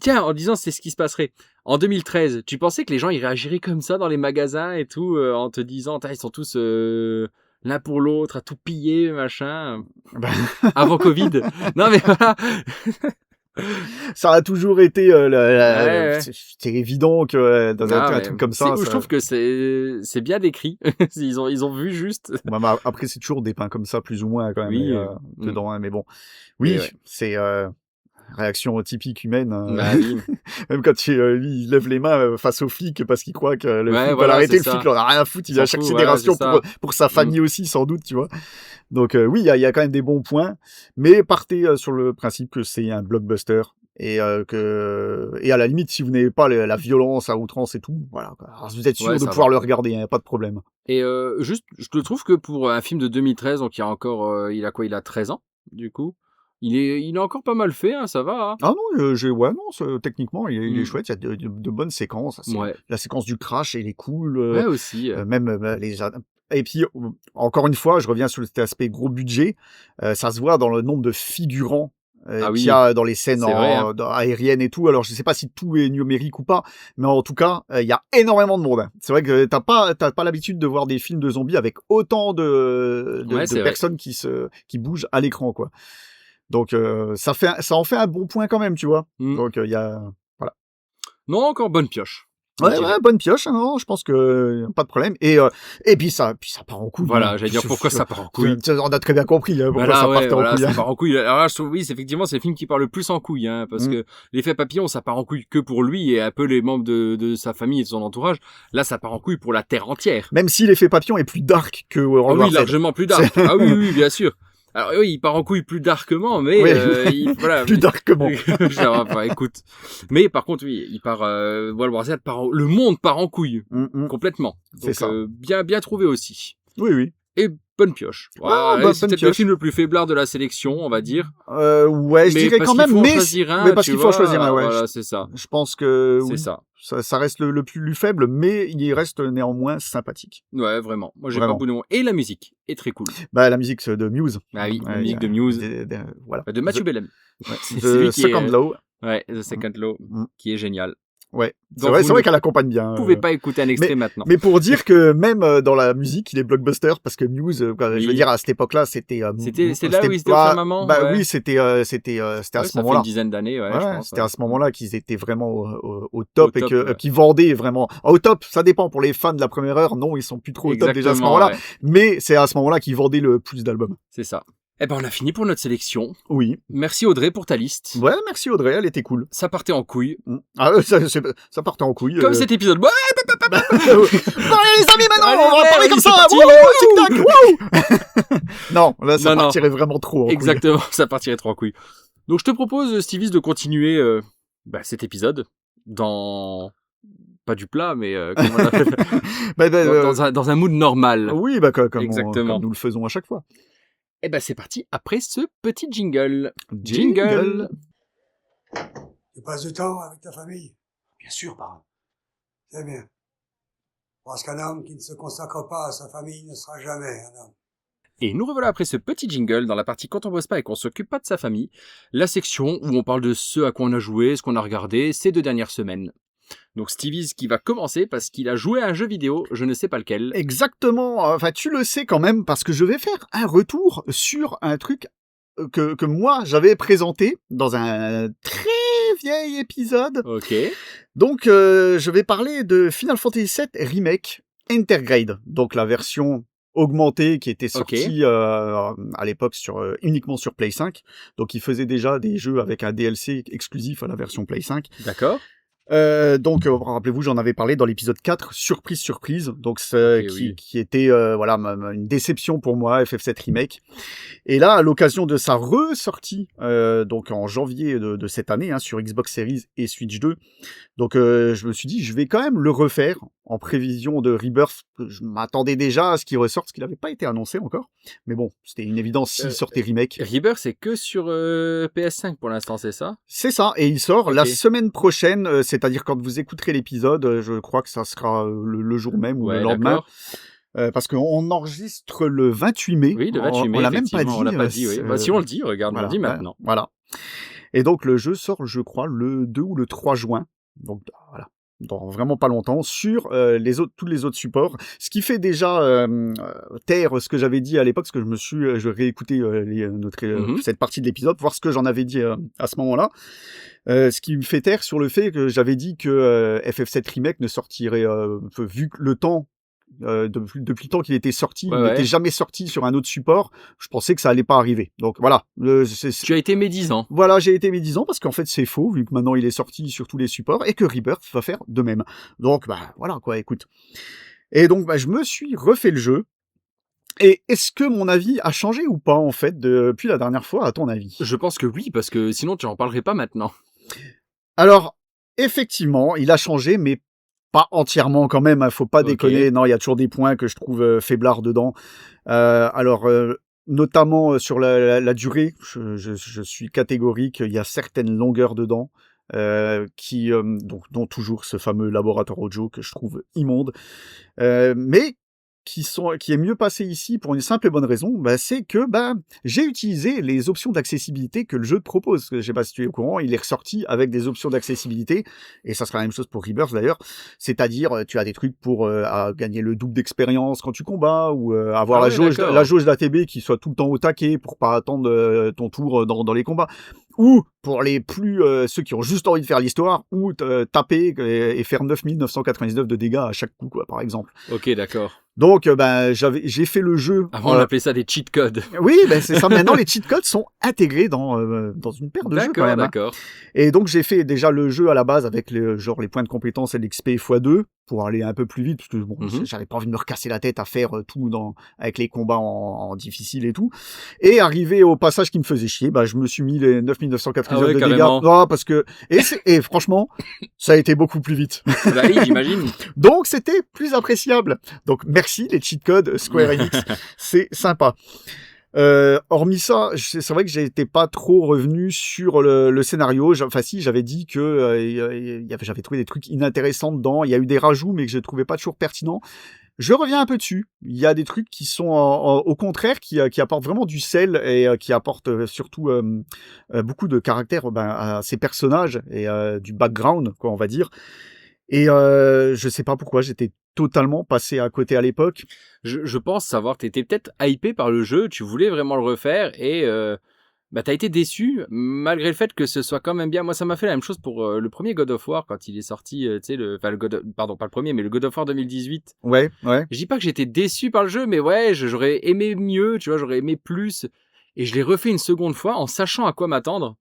Tiens, en disant c'est ce qui se passerait. En 2013, tu pensais que les gens ils réagiraient comme ça dans les magasins et tout, en te disant, ils sont tous... l'un pour l'autre, à tout piller, machin. Avant Covid. Non, mais voilà. Ça a toujours été c'est évident que dans un truc comme ça. Je trouve que c'est bien décrit. ils ont vu juste. Après, c'est toujours dépeint comme ça, plus ou moins, quand même, dedans, hein, mais bon. Oui, c'est réaction typique humaine. Bah, oui. Même quand lui, il lève les mains face au flic parce qu'il croit que le flic va l'arrêter, le flic, il en a rien à foutre, il va chercher des rations pour sa famille aussi, sans doute, tu vois. Donc oui, il y a quand même des bons points, mais partez sur le principe que c'est un blockbuster et à la limite, si vous n'avez pas la violence à outrance et tout, voilà, alors, vous êtes sûr de pouvoir le regarder, hein, pas de problème. Et juste, je te trouve que pour un film de 2013, donc il y a encore, il a 13 ans, du coup. Il est encore pas mal fait, hein, ça va. Hein. Ah non, techniquement, il est chouette. Il y a de bonnes séquences. La séquence du crash, elle est cool. Ouais, aussi. Même et puis, encore une fois, je reviens sur cet aspect gros budget. Ça se voit dans le nombre de figurants qu'il y a dans les scènes aériennes et tout. Alors, je sais pas si tout est numérique ou pas, mais en tout cas, il y a énormément de monde. C'est vrai que t'as pas l'habitude de voir des films de zombies avec autant de personnes qui bougent à l'écran, quoi. Donc ça en fait un bon point quand même, tu vois. Donc il y a voilà. Non, encore bonne pioche. Ouais, bonne pioche, hein, non, je pense que pas de problème. Et puis ça part en couille. Voilà, j'allais dire pourquoi ça part en couille. On a très bien compris pourquoi ça partait en couille. Ça part en couille. Alors là, oui, effectivement, c'est le film qui part le plus en couille, hein, parce que l'effet papillon, ça part en couille que pour lui et un peu les membres de sa famille et de son entourage. Là, ça part en couille pour la terre entière. Même si l'effet papillon est plus dark que World War Z. Largement plus dark. Ah oui, bien sûr. Alors oui, il part en couille plus darkement, mais voilà. Plus darkement. Enfin, écoute. Mais par contre, oui, il part. World War Z le monde part en couille complètement. Donc, c'est ça. Bien trouvé aussi. Oui. Et bonne pioche. Voilà, c'est peut-être le film le plus faiblard de la sélection, on va dire. Ouais, je dirais quand même, mais parce qu'il faut choisir un. Ouais, voilà, c'est ça. Je pense que c'est ça. Ça reste le plus faible, mais il reste néanmoins sympathique. Ouais, vraiment. Moi, j'ai pas beaucoup de mots. Et la musique est très cool. La musique de Muse. Ah oui, la musique de Muse. Voilà. De Matthew Bellem. The Second Law. Ouais, The Second Law, qui est génial. Ouais, c'est vrai qu'elle accompagne bien. Vous pouvez pas écouter un extrait maintenant. Mais pour dire que même dans la musique, il est blockbuster parce que Muse, je veux dire à cette époque-là, c'était là où il était sa maman. Oui, c'était à ce moment-là. Ça fait une dizaine d'années, je pense. C'était à ce moment-là qu'ils étaient vraiment au top et qu'ils vendaient vraiment au top. Ça dépend pour les fans de la première heure. Non, ils sont plus trop au top déjà à ce moment-là. Mais c'est à ce moment-là qu'ils vendaient le plus d'albums. C'est ça. Eh ben, on a fini pour notre sélection. Oui. Merci Audrey pour ta liste. Ouais, merci Audrey, elle était cool. Ça partait en couille. Ah, ça partait en couille. Comme cet épisode. Allez les amis, maintenant, on va parler comme ça. Tic-tac, non, là, ça partirait vraiment trop en couille. Exactement, ça partirait trop en couille. Donc, je te propose, Stevie, de continuer cet épisode dans pas du plat, mais comment on appelle Bah, bah, dans un mood normal. oui, bah, comme Exactement. nous le faisons à chaque fois. Et c'est parti après ce petit jingle. Jingle. Tu passes du temps avec ta famille? Bien sûr, parrain. C'est bien. Parce qu'un homme qui ne se consacre pas à sa famille ne sera jamais un homme. Et nous revoilà après ce petit jingle dans la partie quand on bosse pas et qu'on s'occupe pas de sa famille, la section où on parle de ce à quoi on a joué, ce qu'on a regardé ces 2 dernières semaines. Donc Stevie qui va commencer parce qu'il a joué à un jeu vidéo, je ne sais pas lequel. Exactement. Enfin, tu le sais quand même parce que je vais faire un retour sur un truc que moi j'avais présenté dans un très vieil épisode. Ok. Donc, je vais parler de Final Fantasy VII Remake Intergrade, donc la version augmentée qui était sortie à l'époque uniquement sur Play 5. Donc, il faisait déjà des jeux avec un DLC exclusif à la version Play 5. D'accord. Donc, rappelez-vous, j'en avais parlé dans l'épisode 4, surprise. Donc, qui était une déception pour moi, FF7 Remake. Et là, à l'occasion de sa ressortie, donc en janvier de cette année, sur Xbox Series et Switch 2, donc je me suis dit, je vais quand même le refaire en prévision de Rebirth. Je m'attendais déjà à ce qu'il ressorte, ce qui n'avait pas été annoncé encore. Mais bon, c'était une évidence s'il sortait Remake. Rebirth, c'est que sur PS5 pour l'instant, c'est ça? C'est ça, et il sort la semaine prochaine, c'est-à-dire quand vous écouterez l'épisode, je crois que ça sera le jour même ou le lendemain. Parce qu'on enregistre le 28 mai. Oui, le 28 mai, on l'a même pas dit. On l'a pas dit, oui. Si on le dit, regarde, on le dit maintenant. Voilà. Et donc, le jeu sort, je crois, le 2 ou le 3 juin. Donc, voilà. Dans vraiment pas longtemps, sur tous les autres supports. Ce qui fait déjà taire ce que j'avais dit à l'époque, parce que je réécoutais cette partie de l'épisode, voir ce que j'en avais dit à ce moment-là. Ce qui me fait taire sur le fait que j'avais dit que FF7 Remake ne sortirait, vu que le temps, depuis le temps qu'il était sorti, il n'était jamais sorti sur un autre support, je pensais que ça allait pas arriver. Donc voilà. Tu as été médisant. Voilà, j'ai été médisant parce qu'en fait c'est faux, vu que maintenant il est sorti sur tous les supports et que Rebirth va faire de même. Donc voilà quoi, écoute. Et donc je me suis refait le jeu. Et est-ce que mon avis a changé ou pas en fait depuis la dernière fois, à ton avis? Je pense que oui, parce que sinon tu en parlerais pas maintenant. Alors, effectivement, il a changé, mais pas entièrement quand même, faut pas déconner. Non, il y a toujours des points que je trouve faiblards dedans. Notamment sur la durée, je suis catégorique. Il y a certaines longueurs dedans, dont toujours ce fameux laboratoire audio que je trouve immonde, mais qui est mieux passé ici pour une simple et bonne raison, c'est que j'ai utilisé les options d'accessibilité que le jeu te propose. Je sais pas si tu es au courant, il est ressorti avec des options d'accessibilité, et ça sera la même chose pour Rebirth d'ailleurs, c'est-à-dire tu as des trucs pour gagner le double d'expérience quand tu combats, ou avoir la jauge d'ATB qui soit tout le temps au taquet pour pas attendre ton tour dans les combats, ou pour les ceux qui ont juste envie de faire l'histoire, ou taper et faire 9999 de dégâts à chaque coup, quoi, par exemple. Ok, d'accord. Donc, j'ai fait le jeu. Avant, on appelait ça des cheat codes. Oui, c'est ça. Maintenant, les cheat codes sont intégrés dans une paire de jeux quand même. D'accord. Et donc, j'ai fait déjà le jeu à la base avec les points de compétence et l'XP x2 pour aller un peu plus vite, parce que j'avais pas envie de me recasser la tête à faire tout avec les combats en difficile et tout. Et arrivé au passage qui me faisait chier, je me suis mis les 9999 de dégâts. Non, parce que et franchement, ça a été beaucoup plus vite. Oui, j'imagine. Donc, c'était plus appréciable. Donc, merci les cheat codes Square Enix, c'est sympa. Hormis ça, c'est vrai que j'étais pas trop revenu sur le scénario. Enfin si, j'avais dit que j'avais trouvé des trucs inintéressants dedans. Il y a eu des rajouts, mais que je trouvais pas toujours pertinents. Je reviens un peu dessus. Il y a des trucs qui sont au contraire qui apportent vraiment du sel et qui apportent surtout beaucoup de caractère à ces personnages et du background, quoi, on va dire. Et je sais pas pourquoi j'étais totalement passé à côté à l'époque. Je pense savoir que t'étais peut-être hypé par le jeu, tu voulais vraiment le refaire et t'as été déçu malgré le fait que ce soit quand même bien. Moi, ça m'a fait la même chose pour le premier God of War quand il est sorti, pas le premier, mais le God of War 2018. Ouais. Je dis pas que j'étais déçu par le jeu, mais ouais, j'aurais aimé mieux, tu vois, j'aurais aimé plus. Et je l'ai refait une seconde fois en sachant à quoi m'attendre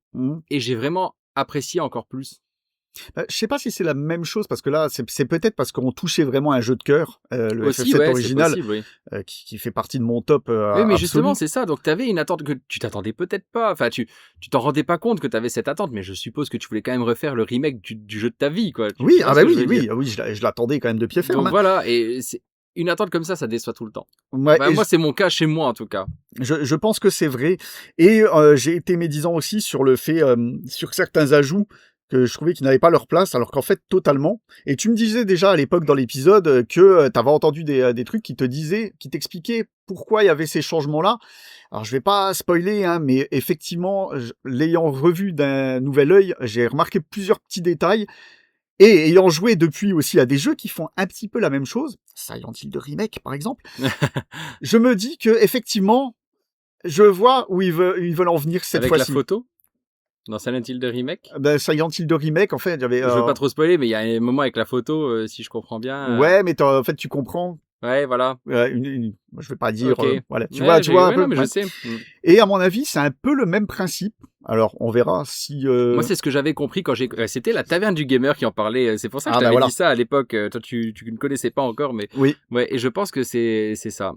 et j'ai vraiment apprécié encore plus. Je sais pas si c'est la même chose parce que là, c'est peut-être parce qu'on touchait vraiment un jeu de cœur, le Aussi, FF7 ouais, c'est original, possible, oui. qui fait partie de mon top Oui, mais absolu. justement, c'est ça. Donc, tu avais une attente que tu t'attendais peut-être pas. Enfin, tu t'en rendais pas compte que tu avais cette attente, mais je suppose que tu voulais quand même refaire le remake du jeu de ta vie, quoi. Tu Oui, vois ah ce bah que je oui, veux oui, dire? oui, je l'attendais quand même de pied ferme. Donc Hein. voilà, et c'est une attente comme ça déçoit tout le temps. Ouais, Bah, et moi, c'est mon cas chez moi, en tout cas. je pense que c'est vrai. Et j'ai été médisant aussi sur le fait, sur certains ajouts que je trouvais qu'ils n'avaient pas leur place, alors qu'en fait, totalement. Et tu me disais déjà à l'époque dans l'épisode que tu avais entendu des trucs qui te disaient, qui t'expliquaient pourquoi il y avait ces changements-là. Alors, je vais pas spoiler, hein, mais effectivement, l'ayant revu d'un nouvel œil, j'ai remarqué plusieurs petits détails. Et ayant joué depuis aussi à des jeux qui font un petit peu la même chose, Silent Hill de remake par exemple, je me dis que effectivement, je vois où ils veulent en venir cette Avec la fois-ci. photo dans Silent Hill de remake. Ben, Silent Hill de remake, en fait, j'avais. Je veux pas trop spoiler, mais il y a un moment avec la photo, si je comprends bien. Ouais, mais en fait, tu comprends. Ouais, voilà. Je vais pas dire. Ok. Voilà, tu Ouais, vois un ouais, peu. non, mais je Ouais. sais. Et à mon avis, c'est un peu le même principe. Alors, on verra si. Moi, c'est ce que j'avais compris quand c'était la Taverne du Gamer qui en parlait. C'est pour ça que je Ah, bah t'avais voilà. dit ça à l'époque. Toi, tu ne connaissais pas encore, mais Oui. ouais. Et je pense que c'est ça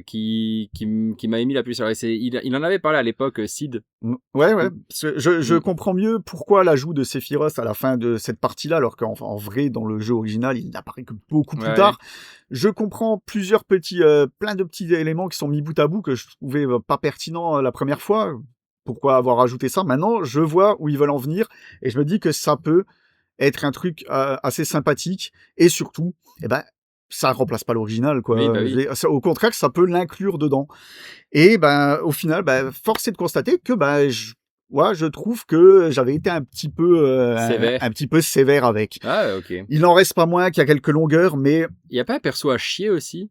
qui m'a émis la puce sur l'oreille. Il en avait parlé à l'époque, Sid. Ouais. Parce que je Mm. comprends mieux pourquoi l'ajout de Sephiroth à la fin de cette partie-là, alors qu'en vrai, dans le jeu original, il n'apparaît que beaucoup plus Ouais. tard. Je comprends plusieurs plein de petits éléments qui sont mis bout à bout que je trouvais pas pertinents la première fois. Pourquoi avoir ajouté ça? Maintenant, je vois où ils veulent en venir et je me dis que ça peut être un truc assez sympathique et surtout, eh ben, ça remplace pas l'original, quoi. Oui, bah oui. Au contraire, ça peut l'inclure dedans. Et ben, au final, force est de constater que je trouve que j'avais été un petit peu Sévère. un petit peu sévère avec. Ah, ok. Il n'en reste pas moins qu'il y a quelques longueurs, mais Il y a pas un perso à chier aussi?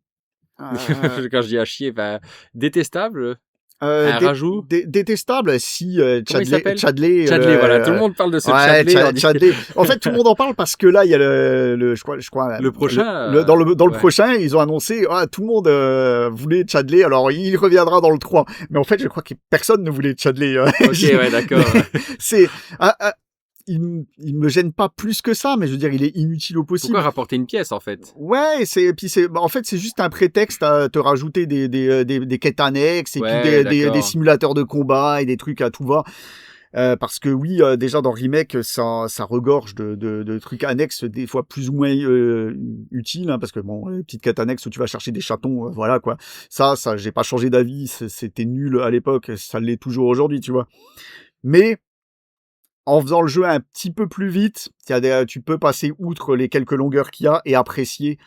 euh, Quand je dis à chier, bah, détestable. euh, Un dé- rajout. détestable si Comment il s'appelle? Chadley, Chadley, voilà. Tout le monde parle de ce ouais, Chadley. On dit- Chadley. En fait, tout le monde en parle parce que là, il y a je crois, Le prochain, dans le ouais. prochain, ils ont annoncé, tout le monde voulait Chadley, alors il reviendra dans le 3. Mais en fait, je crois que personne ne voulait Chadley. Ok, ouais, d'accord. C'est, il me gêne pas plus que ça, mais je veux dire, il est inutile au possible. Pourquoi rapporter une pièce, en fait? Ouais, en fait, c'est juste un prétexte à te rajouter des quêtes annexes et Ouais, puis d'accord. des simulateurs de combat et des trucs à tout va. Parce que oui, déjà dans Remake, ça regorge de trucs annexes, des fois plus ou moins utiles, hein, parce que bon, les petites quêtes annexes où tu vas chercher des chatons, voilà quoi. Ça, j'ai pas changé d'avis, c'était nul à l'époque, ça l'est toujours aujourd'hui, tu vois. Mais en faisant le jeu un petit peu plus vite, tu peux passer outre les quelques longueurs qu'il y a et apprécier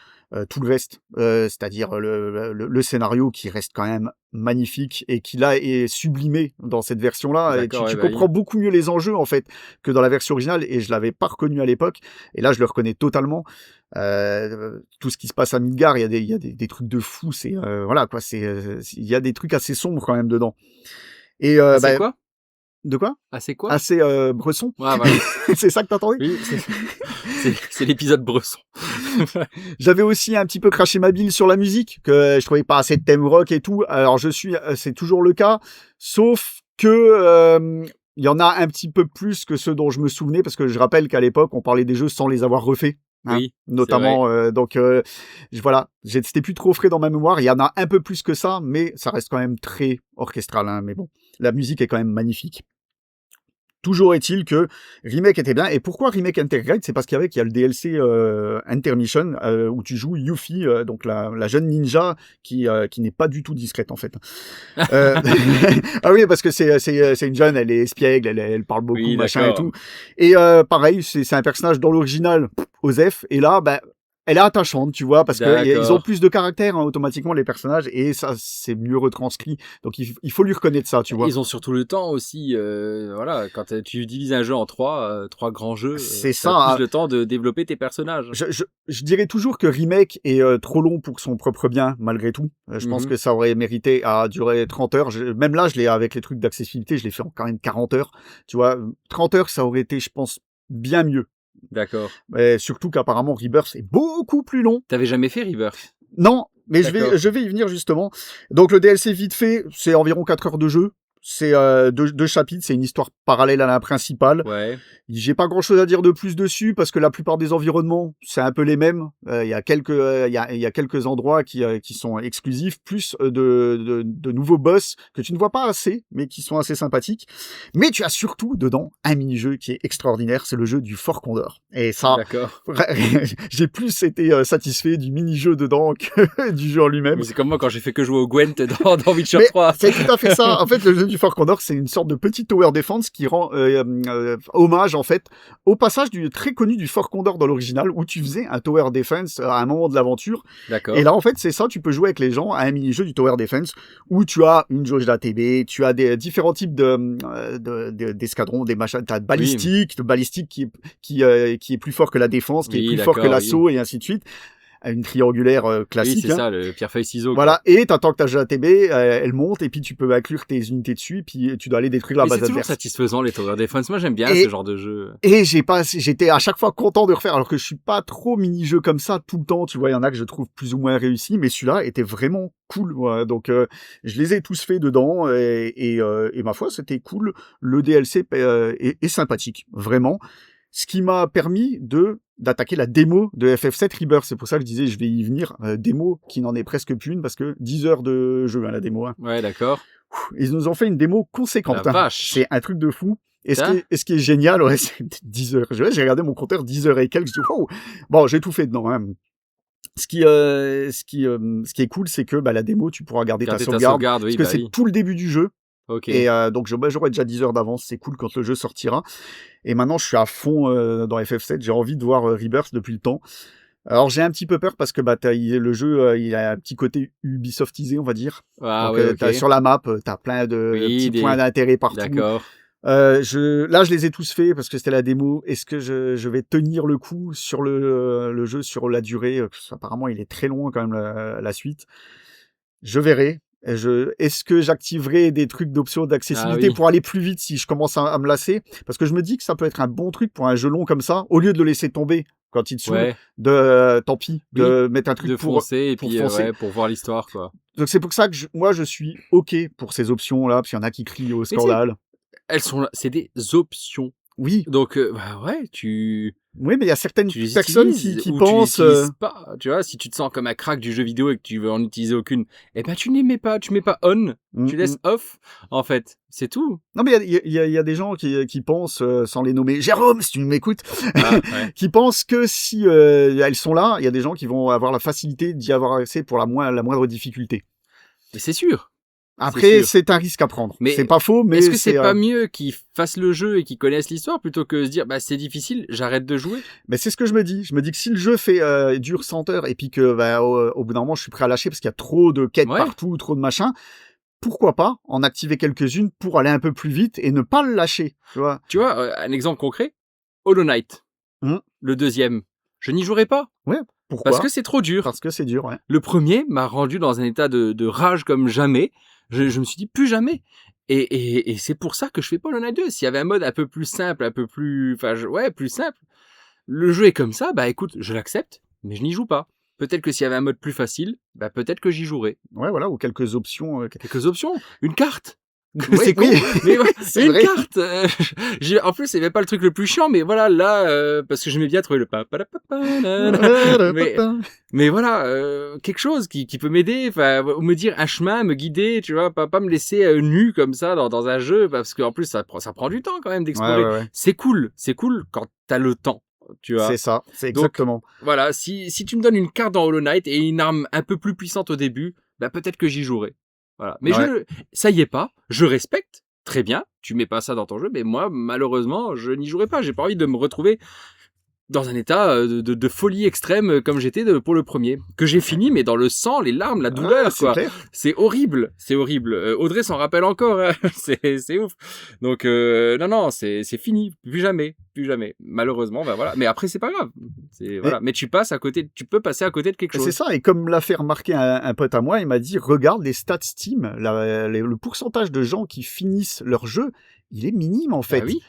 tout le reste, c'est-à-dire le scénario qui reste quand même magnifique et qui là est sublimé dans cette version-là. Et D'accord, tu ouais, bah comprends oui. beaucoup mieux les enjeux en fait que dans la version originale et je l'avais pas reconnu à l'époque. Et là, je le reconnais totalement. Tout ce qui se passe à Midgar, il y a des trucs de fou. C'est voilà quoi. Il y a des trucs assez sombres quand même dedans. Et C'est quoi? de quoi? Ah, c'est quoi? Assez Bresson. Ah, voilà. C'est ça que t'entendais? Oui, c'est l'épisode Bresson. J'avais aussi un petit peu craché ma bile sur la musique, que je trouvais pas assez de thème rock et tout. Alors c'est toujours le cas, sauf que il y en a un petit peu plus que ceux dont je me souvenais, parce que je rappelle qu'à l'époque, on parlait des jeux sans les avoir refaits. Hein, Oui, notamment, voilà, c'était plus trop frais dans ma mémoire. Il y en a un peu plus que ça, mais ça reste quand même très orchestral. Hein, mais bon, la musique est quand même magnifique. Toujours est-il que Remake était bien. Et pourquoi Remake Integrate? C'est parce qu'il y a le DLC Intermission où tu joues Yuffie, donc la jeune ninja qui n'est pas du tout discrète en fait. Ah oui, parce que c'est une jeune, elle est espiègle, elle parle beaucoup, Oui, machin et d'accord. tout. Et pareil, c'est un personnage dans l'original, Osef, et là, elle est attachante, tu vois, parce que ils D'accord. ont plus de caractère hein, automatiquement les personnages et ça c'est mieux retranscrit. Donc il faut lui reconnaître ça, tu vois. Ils ont surtout le temps aussi, voilà, quand tu divises un jeu en trois grands jeux, C'est t'as ça, plus le temps de développer tes personnages. Je dirais toujours que Remake est trop long pour son propre bien, malgré tout. Je pense que ça aurait mérité à durer 30 heures. Même là, avec les trucs d'accessibilité, je l'ai fait en quand même 40 heures. Tu vois, 30 heures, ça aurait été, je pense, bien mieux. D'accord. Mais surtout qu'apparemment, Rebirth est beaucoup plus long. T'avais jamais fait Rebirth? Non, mais D'accord. je vais y venir justement. Donc le DLC vite fait, c'est environ 4 heures de jeu. C'est deux chapitres, c'est une histoire parallèle à la principale. Ouais. J'ai pas grand-chose à dire de plus dessus parce que la plupart des environnements, c'est un peu les mêmes. Il y a quelques endroits qui sont exclusifs, plus de nouveaux boss que tu ne vois pas assez, mais qui sont assez sympathiques. Mais tu as surtout dedans un mini-jeu qui est extraordinaire, c'est le jeu du Fort Condor. Et ça, D'accord. j'ai plus été satisfait du mini-jeu dedans que du jeu en lui-même. Mais c'est comme moi quand j'ai fait que jouer au Gwent dans Witcher Mais 3. c'est tout à fait ça. En fait, le jeu du Fort Condor, c'est une sorte de petit tower defense qui rend hommage, en fait, au passage du très connu du Fort Condor dans l'original, où tu faisais un tower defense à un moment de l'aventure. D'accord. Et là, en fait, c'est ça. Tu peux jouer avec les gens à un mini-jeu du tower defense où tu as une jauge d'ATB, tu as des différents types d'escadrons, des machins. T'as balistique qui est plus fort que la défense, qui est plus fort que l'assaut, et ainsi de suite. Une triangulaire classique. Oui, c'est ça, le pierre-feuille-ciseau. Voilà, et t'attends que ta JATB, elle monte, et puis tu peux inclure tes unités dessus, et puis tu dois aller détruire la base adverse. C'est toujours satisfaisant, les Tower Defense. Moi, j'aime bien ce genre de jeu. Et j'étais à chaque fois content de refaire, alors que je suis pas trop mini-jeu comme ça tout le temps. Tu vois, il y en a que je trouve plus ou moins réussis, mais celui-là était vraiment cool. Voilà. Donc, je les ai tous faits dedans, et ma foi, c'était cool. Le DLC est sympathique, vraiment. Ce qui m'a permis d'attaquer la démo de FF7 Rebirth. C'est pour ça que je disais, je vais y venir. Démo qui n'en est presque plus une, parce que 10 heures de jeu, la démo. Ouais, d'accord. Ils nous ont fait une démo conséquente. La vache. C'est un truc de fou. Et ce qui est génial, ouais, c'est 10 heures. J'ai regardé mon compteur, 10 heures et quelques. Je dis, wow. Bon, j'ai tout fait dedans. Hein. Ce qui est cool, c'est que la démo, tu pourras garder ta sauvegarde, oui, parce que c'est tout le début du jeu. Okay. Et donc j'aurai déjà 10 heures d'avance, c'est cool quand le jeu sortira. Et maintenant je suis à fond dans FF7, j'ai envie de voir Rebirth depuis le temps. Alors j'ai un petit peu peur parce que le jeu il a un petit côté Ubisoftisé, on va dire. Ah, donc, ouais, sur la map, t'as plein de petits points d'intérêt partout. D'accord. Là je les ai tous faits parce que c'était la démo. Est-ce que je vais tenir le coup sur le jeu sur la durée? Apparemment il est très long quand même la suite. Je verrai. Est-ce que j'activerai des trucs d'options d'accessibilité pour aller plus vite si je commence à me lasser? Parce que je me dis que ça peut être un bon truc pour un jeu long comme ça, au lieu de le laisser tomber quand il te saoule, tant pis, de mettre un truc de foncer, pour foncer. pour voir l'histoire, quoi. Donc c'est pour ça que moi je suis OK pour ces options-là, parce qu'il y en a qui crient au scandale. Elles sont là, c'est des options. Oui. Donc, Oui, mais il y a certaines personnes qui pensent... pas, tu vois, si tu te sens comme un crack du jeu vidéo et que tu veux en utiliser aucune, tu les mets pas, tu mets pas on, tu laisses off, en fait, c'est tout. Non, mais il y a des gens qui pensent, sans les nommer, Jérôme, si tu m'écoutes, qui pensent que si elles sont là, il y a des gens qui vont avoir la facilité d'y avoir accès pour la moindre difficulté. Mais c'est sûr. Après, c'est un risque à prendre. Mais c'est pas faux, mais est-ce que c'est pas mieux qu'ils fassent le jeu et qu'ils connaissent l'histoire plutôt que de se dire c'est difficile, j'arrête de jouer? Mais c'est ce que je me dis. Je me dis que si le jeu dure 100 heures et puis que au bout d'un moment je suis prêt à lâcher parce qu'il y a trop de quêtes partout, trop de machins, pourquoi pas en activer quelques-unes pour aller un peu plus vite et ne pas le lâcher, tu vois? Un exemple concret, Hollow Knight, le deuxième, je n'y jouerai pas. Ouais. Pourquoi? Parce que c'est trop dur. Parce que c'est dur, ouais. Le premier m'a rendu dans un état de rage comme jamais. Je me suis dit plus jamais. Et c'est pour ça que je fais pas Hollow Knight 2. S'il y avait un mode un peu plus simple, plus simple. Le jeu est comme ça, écoute, je l'accepte, mais je n'y joue pas. Peut-être que s'il y avait un mode plus facile, peut-être que j'y jouerais. Ouais, voilà, ou quelques options. Quelques options. Une carte. Oui, c'est con, mais c'est une vrai. carte. En plus, c'est même pas le truc le plus chiant, mais voilà, là, parce que j'aimais bien trouver le mais voilà, quelque chose qui peut m'aider, ou me dire un chemin, me guider, tu vois, pas me laisser nu comme ça dans un jeu, parce qu'en plus ça prend du temps quand même d'explorer. Ouais. C'est cool quand t'as le temps. Tu vois. C'est ça, c'est exactement. Donc, voilà, si tu me donnes une carte dans Hollow Knight et une arme un peu plus puissante au début, peut-être que j'y jouerai. Voilà. Mais ça y est pas, je respecte, très bien, tu mets pas ça dans ton jeu, mais moi, malheureusement, je n'y jouerai pas. J'ai pas envie de me retrouver dans un état de folie extrême comme j'étais pour le premier. Que j'ai fini, mais dans le sang, les larmes, la douleur, quoi. C'est horrible, c'est horrible. Audrey s'en rappelle encore, hein. c'est ouf. Donc, non, c'est fini, plus jamais. Malheureusement, voilà. Mais après, c'est pas grave. Voilà. Mais tu peux passer à côté de quelque chose. C'est ça, et comme l'a fait remarquer un pote à moi, il m'a dit, regarde les stats Steam, le pourcentage de gens qui finissent leur jeu, il est minime, en fait. Oui.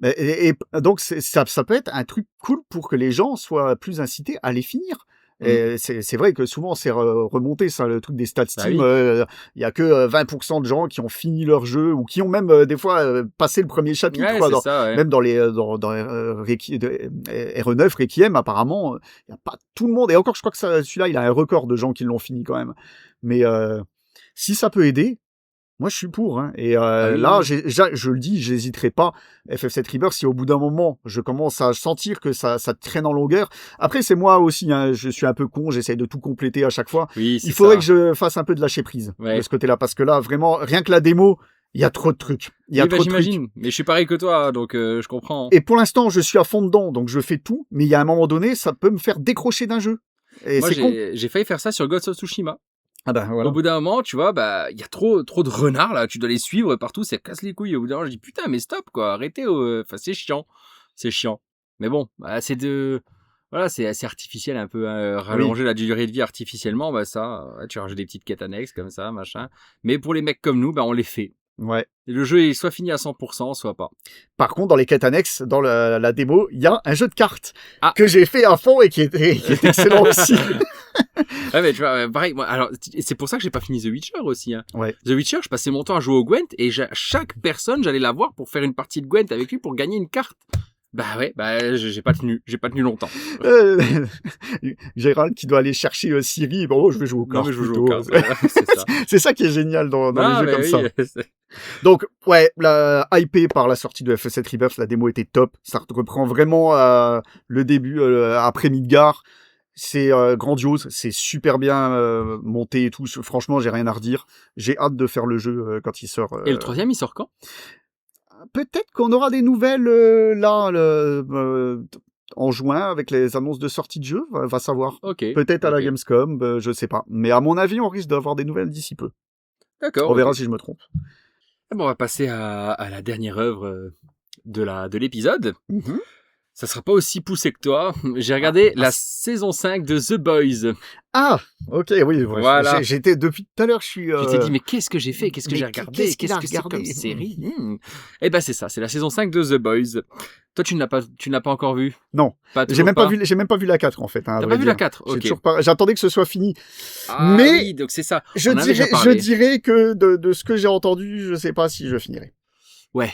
Et donc, ça peut être un truc cool pour que les gens soient plus incités à les finir. Et c'est vrai que souvent c'est remonté ça, le truc des stats Bah Steam. oui. Il y a que 20% de gens qui ont fini leur jeu ou qui ont même des fois passé le premier chapitre. Ouais, Quoi, c'est ça, ouais. Même dans les dans RE9 Requiem, apparemment, il y a pas tout le monde. Et encore, je crois que celui-là, il a un record de gens qui l'ont fini quand même. Mais si ça peut aider. Moi, je suis pour, hein. Et Ah oui, là, oui. je le dis, j'hésiterai pas. FF7 Rebirth, si au bout d'un moment, je commence à sentir que ça traîne en longueur. Après, c'est moi aussi, hein. Je suis un peu con, j'essaye de tout compléter à chaque fois. Oui, c'est Il faudrait ça. que je fasse un peu de lâcher prise Ouais. de ce côté-là, parce que là, vraiment, rien que la démo, il y a trop de trucs. Il y a Oui, bah, trop de trucs. j'imagine. Mais je suis pareil que toi, donc je comprends. Et pour l'instant, je suis à fond dedans, donc je fais tout. Mais il y a un moment donné, ça peut me faire décrocher d'un jeu. Et Moi, c'est con. j'ai failli faire ça sur Ghost of Tsushima. Ah ben voilà. Au bout d'un moment, tu vois, bah, il y a trop de renards, là. Tu dois les suivre partout, ça casse les couilles. Au bout d'un moment, je dis, putain, mais stop, quoi. Arrêtez. Enfin, c'est chiant. C'est chiant. Mais bon, bah, voilà, c'est assez artificiel, un peu, rallonger la durée de vie artificiellement. Bah, ça, tu rajoutes des petites quêtes annexes, comme ça, machin. Mais pour les mecs comme nous, bah, on les fait. Ouais. Et le jeu est soit fini à 100%, soit pas. Par contre, dans les quêtes annexes, dans la démo, il y a un jeu de cartes Ah. que j'ai fait à fond et qui est excellent aussi. Ouais, mais tu vois, pareil, moi, alors, c'est pour ça que j'ai pas fini The Witcher aussi, hein. Ouais. The Witcher, je passais mon temps à jouer au Gwent et chaque personne, j'allais la voir pour faire une partie de Gwent avec lui pour gagner une carte. Bah ouais, bah j'ai pas tenu longtemps. Gérald qui doit aller chercher Siri, bon, je vais jouer au Non cartes mais je joue plutôt. aux cartes, voilà, c'est ça. C'est ça qui est génial dans les Ah, jeux mais comme ça. oui, Donc, ouais, hypé par la sortie de FF7 Rebirth, la démo était top. Ça reprend vraiment le début après Midgar. C'est grandiose, c'est super bien monté et tout. Franchement, j'ai rien à redire. J'ai hâte de faire le jeu quand il sort. Et le troisième, il sort quand? Peut-être qu'on aura des nouvelles en juin avec les annonces de sortie de jeu, va savoir. Ok. Peut-être à la ok. Gamescom, je sais pas. Mais à mon avis, on risque d'avoir des nouvelles d'ici peu. D'accord. On verra ok. si je me trompe. Bon, on va passer à la dernière œuvre de l'épisode. Ça sera pas aussi poussé que toi. J'ai regardé la saison 5 de The Boys. Ah, ok, oui. Voilà. J'étais depuis tout à l'heure, je suis. Tu t'es dit, mais qu'est-ce que j'ai fait? Qu'est-ce que mais j'ai regardé? qu'est-ce qu'il a Qu'est-ce que c'est regardé comme série? Eh ben, c'est ça. C'est la saison 5 de The Boys. Toi, tu ne l'as pas encore vu? Non. Pas, J'ai toujours même pas vu la 4 en fait. Hein, à T'as vrai pas vu dire. la 4? J'ai Ok. toujours pas. J'attendais que ce soit fini. Ah, Mais oui, donc c'est ça. Je On en avait déjà je parlé. dirais que de ce que j'ai entendu, je sais pas si je finirai. Ouais.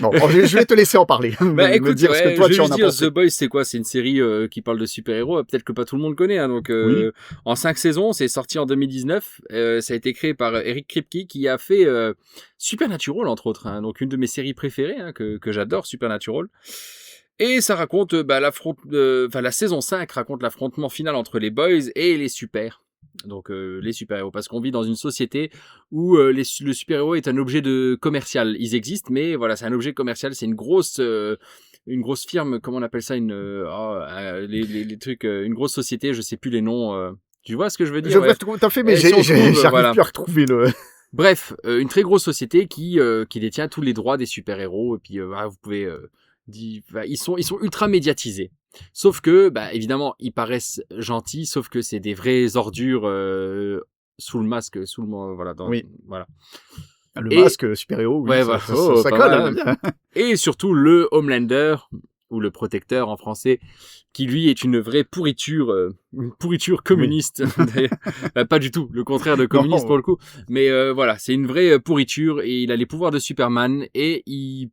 Bon, je vais te laisser en parler. Bah me écoute, dire ce ouais, que toi je tu vais en juste as dire, pensé. The Boys, c'est quoi? C'est une série qui parle de super-héros, peut-être que pas tout le monde connaît. Hein, donc, Oui. en 5 saisons, c'est sorti en 2019. Ça a été créé par Eric Kripke qui a fait Supernatural, entre autres. Hein, donc, une de mes séries préférées, hein, que j'adore, Supernatural. Et ça raconte la saison 5 raconte l'affrontement final entre les Boys et les super. Donc les super-héros, parce qu'on vit dans une société où le super-héros est un objet commercial. Ils existent, mais voilà, c'est un objet commercial, c'est une grosse firme, comment on appelle ça, les trucs, une grosse société, je sais plus les noms. Tu vois ce que je veux dire? Je vois tout à fait, mais Et si on j'arrive trouve, voilà. plus à retrouver le. Bref, une très grosse société qui détient tous les droits des super-héros, et puis vous pouvez ils sont ultra médiatisés. Sauf que, bah, évidemment, ils paraissent gentils, sauf que c'est des vraies ordures sous le masque, voilà. Oui. Voilà. Le Et- masque super-héros, oui, Ouais, ça, voilà. ça, Oh, ça pas colle, mal. hein, bien. Et surtout le Homelander, ou le protecteur en français, qui lui est une vraie pourriture, une pourriture communiste. D'ailleurs. Pas du tout, le contraire de communiste Non. pour le coup. Mais voilà, c'est une vraie pourriture, et il a les pouvoirs de Superman, et il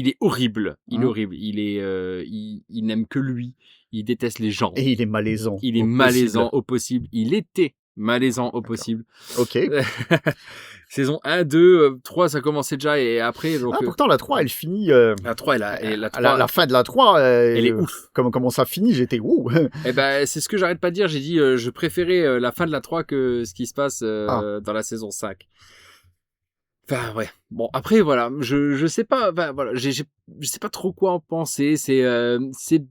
est horrible. Il est Hein. horrible. Il n'aime que lui. Il déteste les gens. Et il est malaisant. Il est au malaisant possible. au possible. Il était malaisant au possible. Ok. Saison 1, 2, 3, ça commençait déjà, et après, donc, Ah, pourtant, la 3, elle finit. la 3, la 3, la fin de la 3, elle est ouf. Comment ça finit, j'étais ouh. Eh ben, c'est ce que j'arrête pas de dire. J'ai dit, je préférais la fin de la 3 que ce qui se passe dans la saison 5. Enfin, ouais. Bon, après, voilà. Je sais pas, enfin, voilà. Je sais pas trop quoi en penser. C'est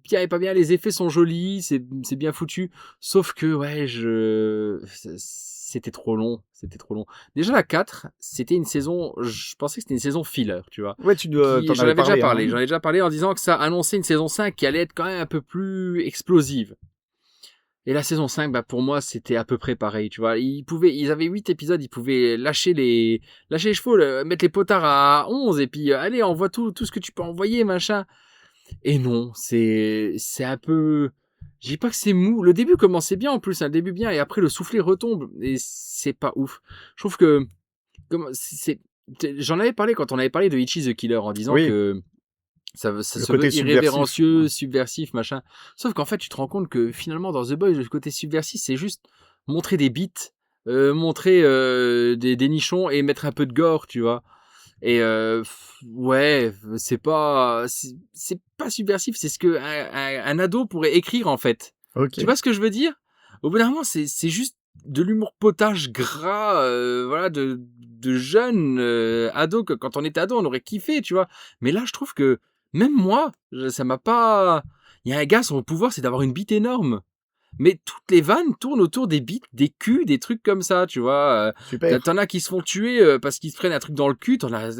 bien et pas bien. Les effets sont jolis. C'est bien foutu. Sauf que, ouais, c'était trop long. C'était trop long. Déjà, la 4, c'était une saison, je pensais que c'était une saison filler, tu vois. Ouais, t'en J'en avais avais déjà parlé. hein. J'en ai déjà parlé en disant que ça annonçait une saison 5 qui allait être quand même un peu plus explosive. Et la saison 5, bah, pour moi, c'était à peu près pareil, tu vois. Ils avaient 8 épisodes, ils pouvaient lâcher les chevaux, mettre les potards à 11, et puis, allez, envoie tout ce que tu peux envoyer, machin. Et non, c'est un peu, Je dis pas que c'est mou. Le début commençait bien en plus, le début bien, et après le soufflet retombe et c'est pas ouf. Je trouve que j'en avais parlé quand on avait parlé de Ichi the Killer en disant Oui. que ça Le se côté veut subversif. irrévérencieux, Ouais. subversif, machin. Sauf qu'en fait, tu te rends compte que finalement dans The Boys, le côté subversif, c'est juste montrer des beats, montrer des nichons et mettre un peu de gore, tu vois. Et ouais, c'est pas subversif, c'est ce que un ado pourrait écrire en fait. Ok. Tu vois ce que je veux dire? Au bout d'un moment, c'est juste de l'humour potage gras, voilà, de jeunes ados que quand on était ado, on aurait kiffé, tu vois. Mais là, je trouve que même moi, ça m'a pas. Il y a un gars, son pouvoir, c'est d'avoir une bite énorme. Mais toutes les vannes tournent autour des bites, des culs, des trucs comme ça, tu vois. Super. T'en as qui se font tuer parce qu'ils se prennent un truc dans le cul. T'en as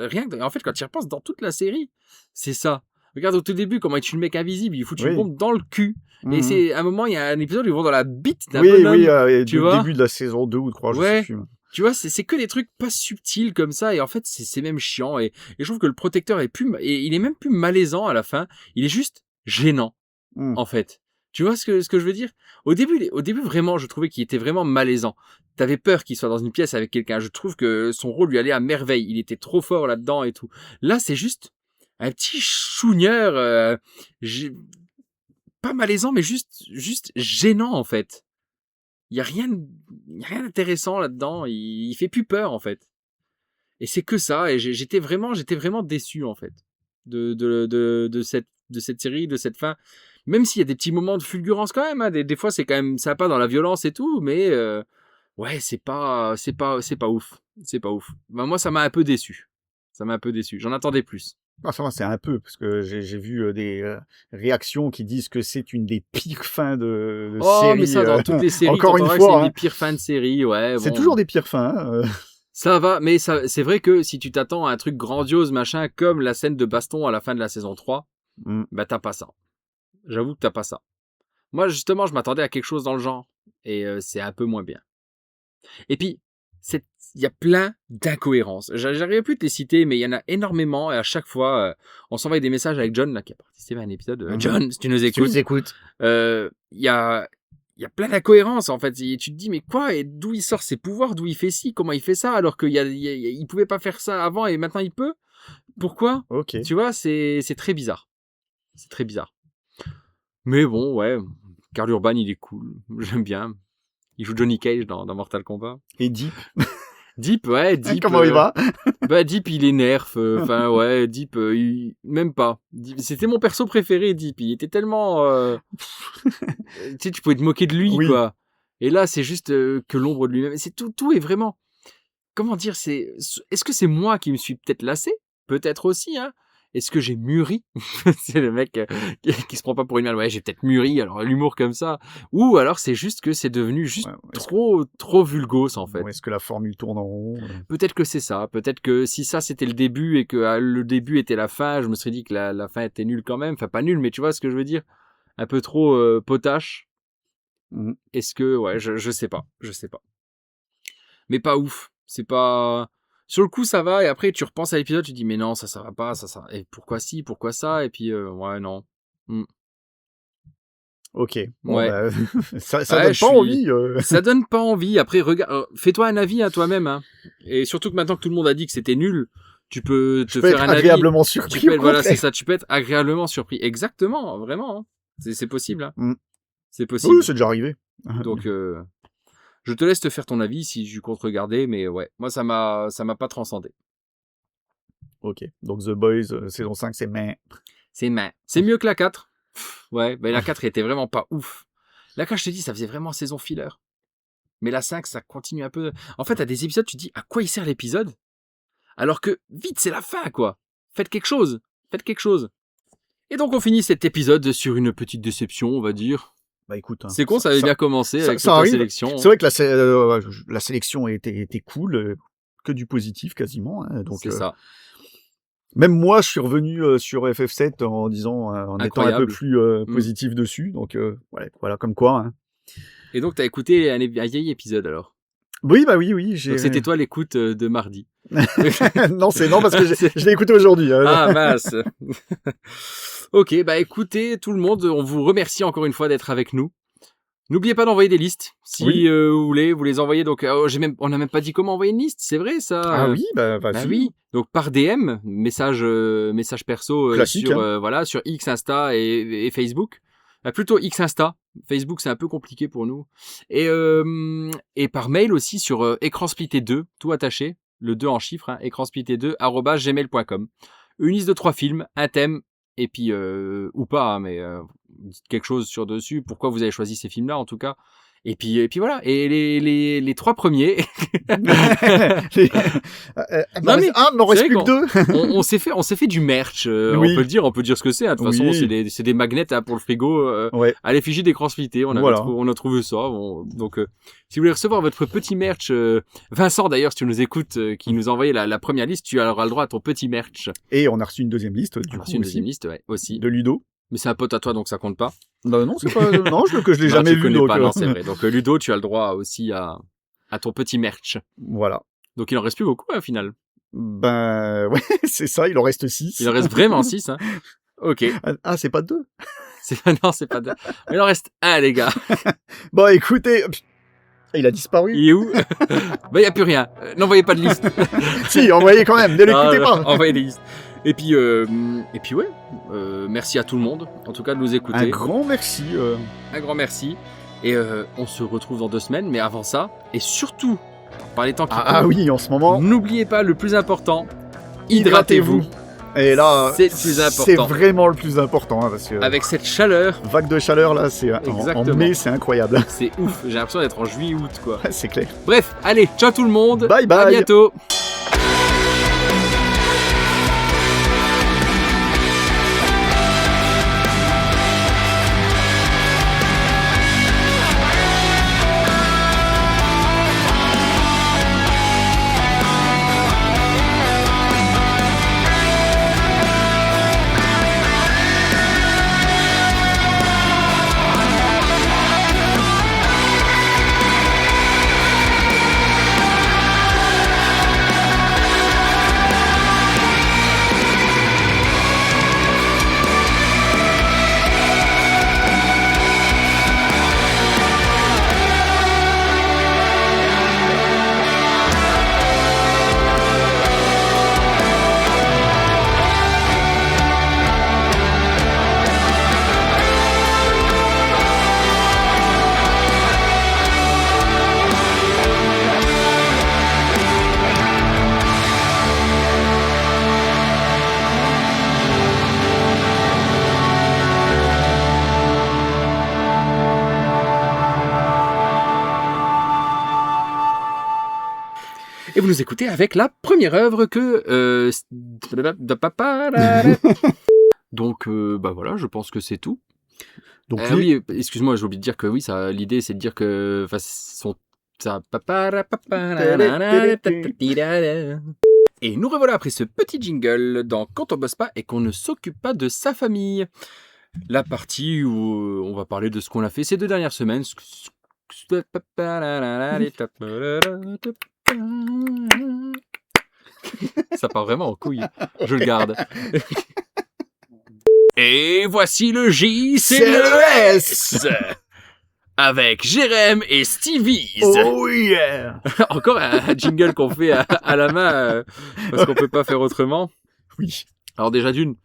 rien. En fait, quand tu y repenses, dans toute la série, c'est ça. Regarde au tout début comment il tue le mec invisible, il fout une Oui. bombe dans le cul. Et Mhm. c'est à un moment, il y a un épisode où ils vont dans la bite d'un Oui, bonhomme. oui, tu du vois début de la saison 2 ou 3, je Ouais. sais plus. Tu vois, c'est que des trucs pas subtils comme ça, et en fait, c'est même chiant. Et je trouve que le protecteur est plus, et il est même plus malaisant à la fin. Il est juste gênant, Mhm. en fait. Tu vois ce que je veux dire? Au début, vraiment, je trouvais qu'il était vraiment malaisant. T'avais peur qu'il soit dans une pièce avec quelqu'un. Je trouve que son rôle lui allait à merveille. Il était trop fort là-dedans et tout. Là, c'est juste un petit chougneur, pas malaisant, mais juste gênant, en fait. Il y a rien d'intéressant là-dedans. Il fait plus peur, en fait. Et c'est que ça. Et j'étais vraiment déçu, en fait, de cette série, de cette fin. Même s'il y a des petits moments de fulgurance quand même, hein. Des fois c'est quand même sympa dans la violence et tout, mais ouais, c'est pas ouf. C'est pas ouf. Ben, moi, ça m'a un peu déçu. J'en attendais plus. Ah, ça va, c'est un peu, parce que j'ai vu des réactions qui disent que c'est une des pires fins de Oh, série. mais ça, dans toutes les séries, Encore une t'entendras que c'est fois, une hein. des pires fins de série, ouais. C'est bon. toujours des pires fins. Hein. Ça va, mais ça, c'est vrai que si tu t'attends à un truc grandiose, machin, comme la scène de baston à la fin de la saison 3, bah t'as pas ça. J'avoue que t'as pas ça. Moi, justement, je m'attendais à quelque chose dans le genre. Et c'est un peu moins bien. Et puis, il y a plein d'incohérences. J'arrive plus de les citer, mais il y en a énormément. Et à chaque fois, on s'envoie des messages avec John, là, qui a participé à un épisode. John, si tu nous écoutes. Il y a plein d'incohérences, en fait. Et tu te dis, mais quoi? Et d'où il sort ses pouvoirs? D'où il fait ci? Comment il fait ça? Alors qu'il pouvait pas faire ça avant et maintenant il peut? Pourquoi? Ok. Tu vois, c'est très bizarre. C'est très bizarre. Mais bon, ouais. Karl Urban, il est cool. J'aime bien. Il joue Johnny Cage dans Mortal Kombat. Et Deep. Deep, ouais, Deep. Comment il va? Bah, Deep, il est nerf. Enfin, ouais, Deep, même pas. Deep, c'était mon perso préféré, Deep. Il était tellement... tu sais, tu pouvais te moquer de lui, Oui. quoi. Et là, c'est juste que l'ombre de lui-même. C'est tout est vraiment... Comment dire, est-ce que c'est moi qui me suis peut-être lassé? Peut-être aussi, hein. Est-ce que j'ai mûri? C'est le mec qui se prend pas pour une merde. Ouais, j'ai peut-être mûri, alors l'humour comme ça. Ou alors c'est juste que c'est devenu juste trop vulgos, en fait. Est-ce que la formule tourne en rond? Peut-être que c'est ça. Peut-être que si ça c'était le début et que le début était la fin, je me serais dit que la fin était nulle quand même. Enfin, pas nulle, mais tu vois ce que je veux dire? Un peu trop potache. Est-ce que... Ouais, je sais pas. Je sais pas. Mais pas ouf. C'est pas... Sur le coup, ça va, et après, tu repenses à l'épisode, tu dis, mais non, ça va pas, ça. Et pourquoi si, pourquoi ça? Et puis, ouais, non. Ok. Bon, Ouais. bah, ça donne pas envie. Ça donne pas envie. Après, regarde, fais-toi un avis à toi-même, hein. Et surtout que maintenant que tout le monde a dit que c'était nul, tu peux te faire un avis. Agréablement surpris. Voilà, c'est ça, tu peux être agréablement surpris. Exactement, vraiment. Hein. C'est possible, hein. C'est possible. Oui, c'est déjà arrivé. Donc, je te laisse te faire ton avis si je compte regarder, mais ouais, moi ça m'a pas transcendé. Ok, donc The Boys, saison 5, c'est meh. C'est meh. C'est mieux que la 4. Ouais, mais la 4 était vraiment pas ouf. La 4, je te dis, ça faisait vraiment saison filler. Mais la 5, ça continue un peu. En fait, à des épisodes, tu te dis, à quoi il sert l'épisode? Alors que, vite, c'est la fin, quoi. Faites quelque chose. Et donc, on finit cet épisode sur une petite déception, on va dire. Bah écoute, hein, c'est con, ça avait bien commencé avec ça la sélection. C'est vrai que la sélection était cool, que du positif quasiment. Hein, donc c'est ça. Même moi, je suis revenu sur FF7 en disant, en étant un peu plus positif dessus. Donc voilà, comme quoi. Hein. Et donc, t'as écouté un vieil épisode alors? Oui, bah oui. Donc c'était toi l'écoute de mardi. Non, parce que je l'ai écouté aujourd'hui. Ah mince. Ok, bah écoutez tout le monde, on vous remercie encore une fois d'être avec nous. N'oubliez pas d'envoyer des listes si Oui. vous les envoyer. Donc on n'a même pas dit comment envoyer une liste, c'est vrai ça. Ah oui, bah Bah vas-y. oui, donc par DM, message perso Classique, sur hein. voilà sur X, Insta et Facebook. Plutôt X, Insta. Facebook c'est un peu compliqué pour nous. Et par mail aussi sur écransplitté2, tout attaché, le 2 en chiffres, hein, écransplitté2@gmail.com. Une liste de 3 films, un thème et puis ou pas, hein, mais dites quelque chose sur dessus. Pourquoi vous avez choisi ces films-là en tout cas. Et puis voilà. Et les 3 premiers. Non, mais m'en reste c'est plus vrai que 2. on s'est fait du merch. Oui. On peut dire ce que c'est. Hein. De toute façon, Oui. c'est des magnets hein, pour le frigo Ouais. à l'effigie d'écran splitté. Voilà. On a trouvé ça. Donc, si vous voulez recevoir votre petit merch, Vincent d'ailleurs, si tu nous écoutes, qui nous a envoyé la première liste, tu auras le droit à ton petit merch. Et on a reçu une deuxième liste, du On a coup, reçu une aussi, deuxième liste, ouais, aussi. de Ludo. Mais c'est un pote à toi, donc ça compte pas. Bah non, c'est pas, non, que je l'ai Non, jamais tu vu, connais donc. pas, non, c'est vrai. Donc Ludo, tu as le droit aussi à ton petit merch. Voilà. Donc il en reste plus beaucoup, au final. Ben, ouais, c'est ça, il en reste 6. Il en reste vraiment 6, hein. Ok. Ah, c'est pas 2. Non, c'est pas deux. Mais il en reste un, les gars. Bon, écoutez, il a disparu. Il est où? Bah, il n'y a plus rien. N'envoyez pas de liste. Si, envoyez quand même, ne l'écoutez pas. Envoyez des listes. Et puis ouais. Merci à tout le monde, en tout cas, de nous écouter. Un grand merci. Un grand merci. Et on se retrouve dans 2 semaines. Mais avant ça, et surtout, par les temps qui Ah courent, oui, en ce moment, n'oubliez pas le plus important. Hydratez-vous. Et là, C'est le plus important. C'est vraiment le plus important, hein, parce que Avec cette chaleur, vague de chaleur là, c'est en Exactement. mai, c'est incroyable. c'est ouf. J'ai l'impression d'être en juillet-août, quoi. C'est clair. Bref, allez, ciao tout le monde. Bye bye. À bientôt. Et vous nous écoutez avec la première œuvre que... Donc, bah voilà, je pense que c'est tout. Donc Oui, excuse-moi, j'ai oublié de dire que oui, ça, l'idée c'est de dire que... Enfin, son... ça... Et nous revoilà après ce petit jingle dans Quand on bosse pas et qu'on ne s'occupe pas de sa famille. La partie où on va parler de ce qu'on a fait ces 2 dernières semaines. Ça part vraiment en couille. Je le garde. Et voici le JCLES avec Jérém et Stevie. oh yeah. Encore un jingle qu'on fait à la main parce qu'on peut pas faire autrement. Oui. Alors déjà d'une,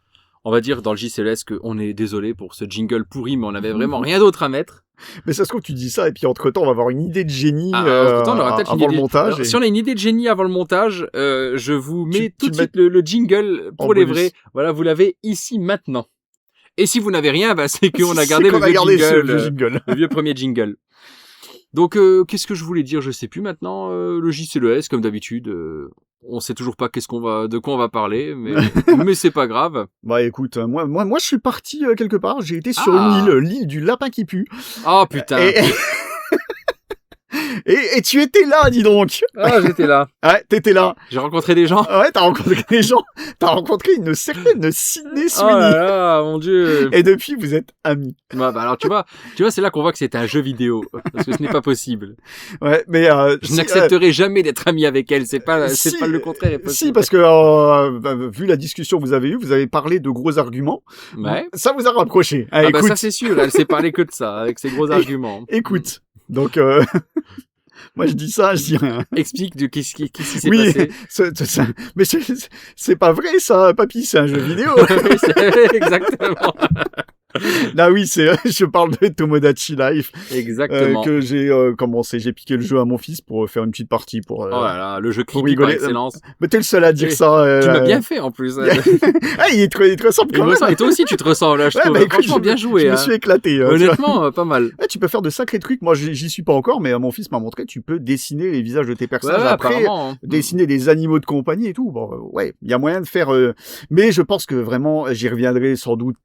on va dire dans le JCLS qu'on est désolé pour ce jingle pourri, mais on avait vraiment rien d'autre à mettre. Mais ça se trouve, tu dis ça, et puis entre-temps, on va avoir une idée de génie Entre-temps, on aura peut-être avant le montage. Alors, si on a une idée de génie avant le montage, je vous mets tout de mets suite le jingle pour en les bonus. vrais. Voilà, vous l'avez ici maintenant. Et si vous n'avez rien, bah, c'est qu'on a gardé C'est qu'on le a vieux gardé jingle, le jingle. le vieux premier jingle. Donc, qu'est-ce que je voulais dire? Je sais plus maintenant. Le JCLES, comme d'habitude. On sait toujours pas de quoi on va parler, mais c'est pas grave. Bah écoute, moi, je suis parti quelque part. J'ai été sur Ah. l'île du lapin qui pue. Oh putain. Et tu étais là, dis donc. Ah, j'étais là. Ouais, t'étais là. J'ai rencontré des gens. Ouais, t'as rencontré des gens. T'as rencontré une certaine Sydney Oh Sweeney. là là, mon Dieu. Et depuis, vous êtes amis. Bah, alors tu vois, c'est là qu'on voit que c'est un jeu vidéo. Parce que ce n'est pas possible. Ouais, mais Je n'accepterai jamais d'être ami avec elle. C'est pas le contraire est possible. Si, parce que vu la discussion que vous avez eue, vous avez parlé de gros arguments. Ouais. Ça vous a rapproché. Ah, Ah écoute, bah ça c'est sûr, elle s'est parlé que de ça, avec ses gros arguments. écoute. Donc, moi je dis ça, je dis rien. Explique qu'est-ce qui s'est Oui, passé. mais c'est pas vrai ça, papy, c'est un jeu vidéo. Oui, exactement. Là oui, je parle de Tomodachi Life. Exactement. Que j'ai commencé, j'ai piqué le jeu à mon fils pour faire une petite partie pour. Oh là là, le jeu pour creepy par rigoler. excellence. Mais t'es le seul à dire Oui. ça. Tu m'as bien fait en plus. Ah, il te ressemble Il quand me même. ressemble. Et toi aussi tu te ressembles là, je Ouais, trouve. bah, écoute, Franchement bien joué. Je me hein. suis éclaté. tu vois. Honnêtement, pas mal. Ouais, tu peux faire de sacrés trucs. Moi, j'y suis pas encore, mais mon fils m'a montré. Tu peux dessiner les visages de tes Ouais, personnages. Après, apparemment. hein. dessiner des animaux de compagnie et tout. Bon, ouais, il y a moyen de faire. Mais je pense que vraiment, j'y reviendrai sans doute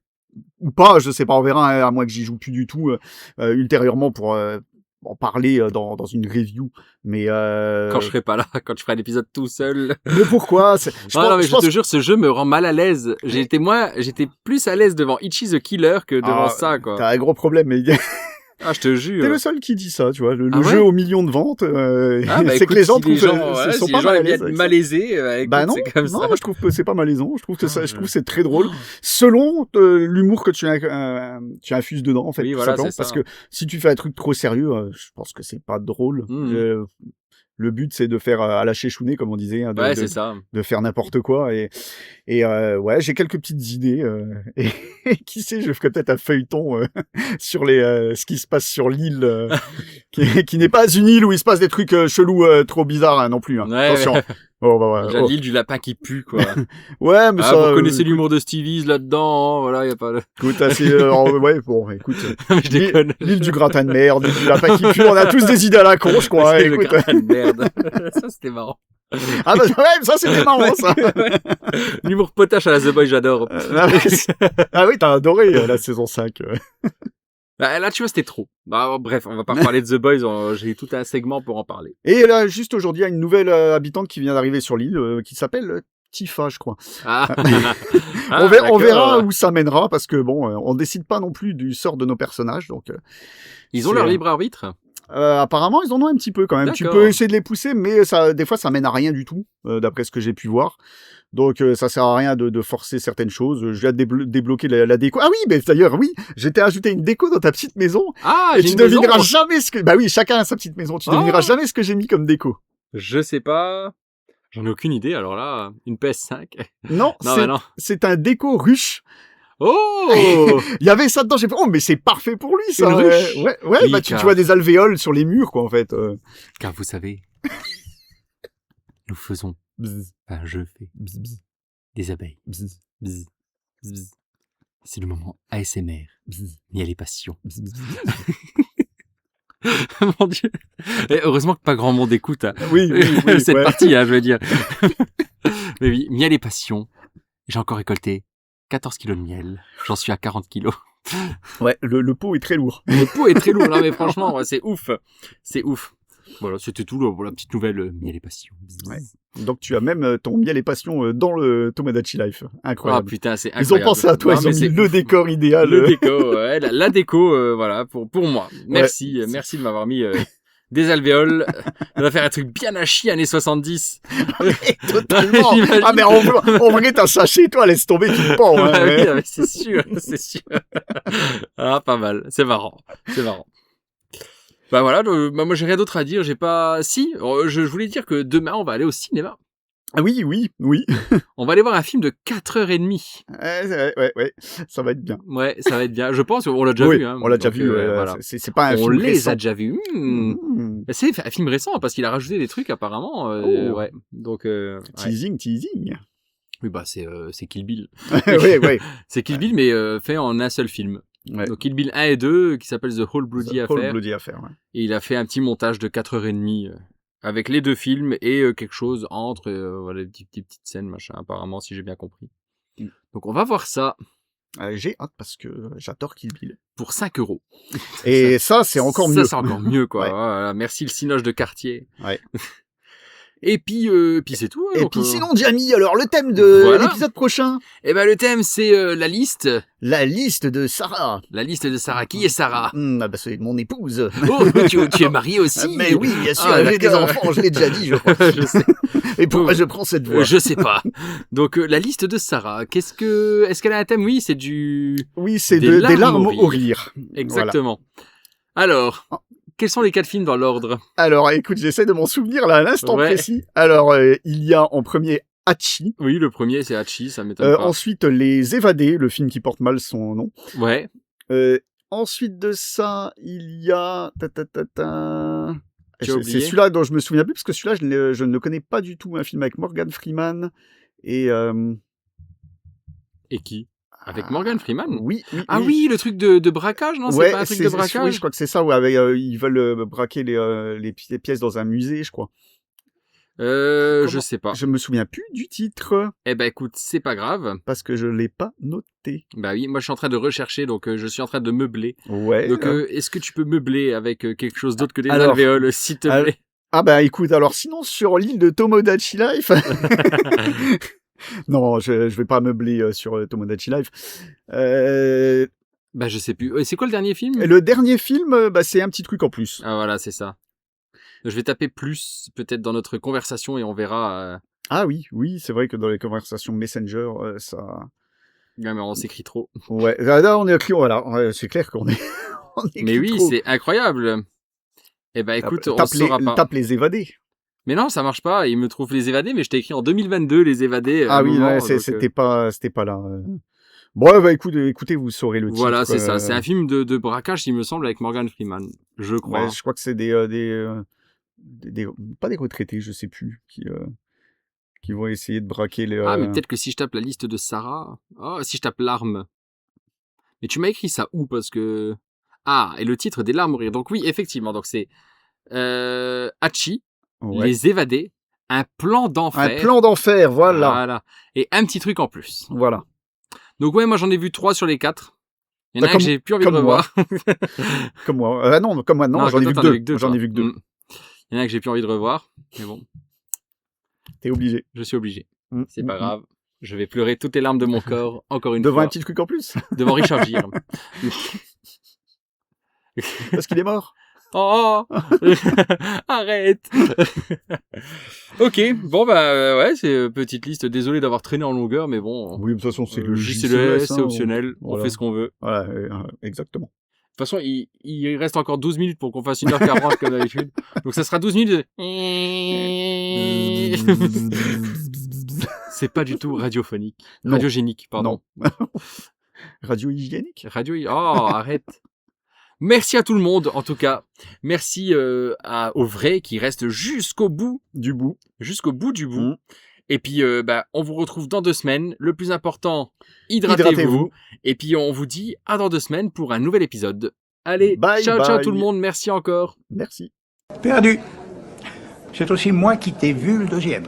ou pas. Je sais pas, on verra. Hein, à moins que j'y joue plus du tout ultérieurement pour en parler dans une review. Mais Quand je serai pas là, quand je ferai l'épisode tout seul. mais pourquoi Non, mais je te jure, ce jeu me rend mal à l'aise. J'étais plus à l'aise devant Ichi the Killer que devant ça, quoi. T'as un gros problème. Mais Ah, je te jure. t'es le seul qui dit ça, tu vois. Le Ah ouais jeu aux millions de ventes, Ah, bah, c'est écoute, que les gens si trouvent si sont les pas gens mal à aiment bien l'aise être avec ça. malaisés, écoute, Bah non, c'est comme non, ça. moi, je trouve que c'est pas malaisant. Je trouve que je trouve que c'est très drôle. Oh. Selon l'humour que tu infuses dedans, en fait, Oui, tout voilà, simplement. c'est ça. Parce que si tu fais un truc trop sérieux, je pense que c'est pas drôle. Mhm. Le but, c'est de faire à la Chéchounet, comme on disait, hein, Ouais, c'est ça. de faire n'importe quoi. Et ouais, j'ai quelques petites idées. Et qui sait, je ferai peut-être un feuilleton sur ce qui se passe sur l'île, qui n'est pas une île où il se passe des trucs chelous trop bizarres hein, non plus. Hein. Ouais, Attention. ouais. Oh, bah, ouais. Déjà, l'île du lapin qui pue, quoi. Ouais, mais Ah, ça. vous connaissez l'humour de Stevie's là-dedans, hein, voilà, y a pas de... Écoute, assez, ouais, bon, écoute. Mais je déconne. L'île du gratin de merde, l'île du lapin qui pue, on a tous des idées à la con, je crois. C'est le Écoute. gratin de merde. Ça, c'était marrant. Ah bah ouais, ça c'était marrant, ça. Ouais. L'humour potache à la The Boy, j'adore. Ah oui, t'as adoré la saison 5. Bah, là, tu vois, c'était trop. Bah, bref, on va pas parler de The Boys, j'ai tout un segment pour en parler. Et là, juste aujourd'hui, il y a une nouvelle habitante qui vient d'arriver sur l'île, qui s'appelle Tifa, je crois. Ah. On verra d'accord. où ça mènera, parce que bon, on décide pas non plus du sort de nos personnages, donc... Ils ont c'est, leur libre arbitre. Apparemment, ils en ont un petit peu quand même. Tu D'accord. peux essayer de les pousser, mais des fois, ça mène à rien du tout, d'après ce que j'ai pu voir. Donc, ça sert à rien de forcer certaines choses. Je viens de débloquer la déco. Ah oui, mais d'ailleurs, oui, j'ai ajouté une déco dans ta petite maison. Ah, Et j'ai tu une maison. devineras jamais ce que... Bah oui, chacun a sa petite maison. Tu devineras jamais ce que j'ai mis comme déco. Je sais pas. J'en ai aucune idée, alors là, une PS5. Non, Non, bah non. c'est un déco ruche. Oh! Il y avait ça dedans, j'ai fait, oh, mais c'est parfait pour lui, ça. Une ruche. Ouais, Oui, bah tu car- vois des alvéoles sur les murs, quoi, en fait. Car vous savez, nous faisons, Bzz, enfin, je fais bzz, bzz, des abeilles. bzz, Bzz, bzz. C'est le moment ASMR. bzz, Il y a les passions. bzz, bzz. Mon Dieu. Et heureusement que pas grand monde écoute hein. Oui, cette ouais. partie, hein, je veux dire. Mais oui, miel et passion. J'ai encore récolté 14 kilos de miel. J'en suis à 40 kilos. Ouais, le pot est très lourd. Le pot est très lourd, non mais franchement, ouais, c'est ouf. C'est ouf. Voilà, c'était tout pour la petite nouvelle miel et passion. Ouais. Donc tu as même ton miel et passion dans le Tomodachi Life. Ah Incroyable. putain, c'est Ils ont incroyable. pensé à toi, Non, ils ont mais mis c'est le ouf. décor idéal. Le déco, ouais, la déco, voilà, pour moi. Merci, Ouais. merci de m'avoir mis des alvéoles. On va faire un truc bien à chier années 70. Totalement. J'imagine. Ah mais en vrai t'as ça chez toi, laisse tomber, tu te pends. Hein, Ah oui, ouais. ah, mais c'est sûr, c'est sûr. Ah, pas mal, c'est marrant, c'est marrant. Bah voilà, moi j'ai rien d'autre à dire, j'ai pas... Si, je voulais dire que demain on va aller au cinéma. Ah oui. On va aller voir un film de 4h30. Ouais, ça va être bien. Ouais, ça va être bien. Je pense qu'on l'a déjà Oui, vu. Hein. on l'a déjà Donc, vu. voilà. C'est pas un On film les récent. a déjà vus. Mmh. C'est un film récent parce qu'il a rajouté des trucs apparemment. Oh. Ouais. Donc, ouais. Teasing. Oui, bah c'est Kill Bill. ouais. C'est Kill Bill, mais fait en un seul film. Ouais. Donc Kill Bill 1 et 2, qui s'appelle The Whole Bloody Whole Affair. Bloody Affair, ouais. Et il a fait un petit montage de 4h30 avec les deux films et quelque chose entre voilà, des petites scènes, machin, apparemment, si j'ai bien compris. Donc on va voir ça. J'ai hâte parce que j'adore Kill Bill. Pour 5 €. Et ça, c'est encore mieux. Ça, c'est encore mieux, quoi. Ouais. Voilà, merci le Cinoche de quartier. Ouais. Et puis c'est tout. Et donc, puis sinon, Jamie, alors le thème de Voilà. l'épisode prochain, Eh ben, le thème, c'est la liste. la liste de Sarah. La liste de Sarah. Qui est Sarah? Ah bah c'est mon épouse. Oh, tu es marié aussi? Mais oui, bien sûr, Ah, j'ai des d'accord. enfants, je l'ai déjà dit, je crois. Je sais. Et pourquoi je prends cette voix Je sais pas. Donc, la liste de Sarah. Est-ce qu'elle a un thème? Oui, c'est du... Oui, c'est Des des larmes larmes au au rire. Exactement. Alors, quels sont les 4 films dans l'ordre? Alors, écoute, j'essaie de m'en souvenir là à l'instant Ouais. précis. Alors, il y a en premier Hachi. Oui, le premier, c'est Hachi, ça m'étonne pas. Ensuite, Les Évadés, le film qui porte mal son nom. Ouais. Ensuite de ça, il y a... Tu as oublié C'est celui-là dont je me souviens plus, parce que celui-là, je ne le connais pas du tout. Un film avec Morgan Freeman et... Et qui? Avec Morgan Freeman? Oui. Ah oui, le truc de braquage, non? C'est Ouais, pas un truc de braquage? oui, je crois que c'est ça. Ouais, ils veulent braquer les pièces dans un musée, je crois. Je sais pas. Je me souviens plus du titre Eh ben écoute, c'est pas grave. parce que je l'ai pas noté. Bah oui, moi je suis en train de rechercher, donc je suis en train de meubler. Ouais. Donc est-ce que tu peux meubler avec quelque chose d'autre que des Alors, alvéoles, s'il te plaît? Ah bah écoute, alors sinon sur l'île de Tomodachi Life... Non, je vais pas meubler sur Tomodachi Life. Bah je sais plus. Et c'est quoi le dernier film? Et le dernier film, bah, c'est un petit truc en plus. Ah voilà, c'est ça. Je vais taper plus, peut-être dans notre conversation, et on verra. Ah oui, c'est vrai que dans les conversations Messenger, ça... Ouais, mais on s'écrit trop. Ouais, là on est écrit, voilà, c'est clair qu'on est... on écrit Mais oui, trop. c'est incroyable. Eh ben écoute, on saura pas. Tape Les Évadés. Mais non, ça marche pas. Il me trouve Les Évadés, mais je t'ai écrit en 2022 Les Évadés. à Ah un oui, moment, ouais, donc, c'était pas là. Bon, bah écoutez, vous saurez le titre. Voilà, c'est ça. C'est un film de braquage, il me semble, avec Morgan Freeman. Je crois. Ouais, je crois que c'est des pas des retraités, je sais plus, qui vont essayer de braquer les... Ah, mais peut-être que si je tape la liste de Sarah... Oh, si je tape l'arme. Mais tu m'as écrit ça où? Parce que... Ah, et le titre des larmes au rire. Donc oui, effectivement. Donc c'est Hachi, Ouais. Les Évadés, Un plan d'enfer. Un plan d'enfer, voilà. Voilà. Et un petit truc en plus. Voilà. Donc ouais, moi j'en ai vu 3 sur les 4. Il y en a Bah, un que j'ai plus envie de comme moi. revoir. Comme moi. Non, comme moi, non, j'en ai vu toi, que t'en as 2. J'en ai vu que 2. Il y en a un que j'ai plus envie de revoir. Mais bon, T'es obligé. je suis obligé. Mm, C'est mm, pas mm. grave. Je vais pleurer toutes les larmes de mon corps, encore une Devant fois. un petit truc en plus. Devant Richard Gere. Parce qu'il est mort. Oh arrête. Ok, bon bah ouais, c'est petite liste. Désolé d'avoir traîné en longueur, mais bon. Oui, de toute façon, c'est le JCLS, JCLS, c'est optionnel. voilà. On fait ce qu'on veut. Voilà, exactement. De toute façon, il reste encore 12 minutes pour qu'on fasse 1h40 comme d'habitude. Donc ça sera 12 minutes de... C'est pas du tout radiophonique. Non. Radiogénique, pardon. Non. Radio hygiénique. Oh, arrête. Merci à tout le monde, en tout cas. Merci aux vrais qui restent jusqu'au bout. Du bout. Jusqu'au bout du bout. Mm. Et puis, on vous retrouve dans 2 semaines. Le plus important, hydratez-vous. Et puis, on vous dit à dans 2 semaines pour un nouvel épisode. Allez, Bye, ciao bye. tout le monde. Merci encore. Merci. Perdu. C'est aussi moi qui t'ai vu le 2e.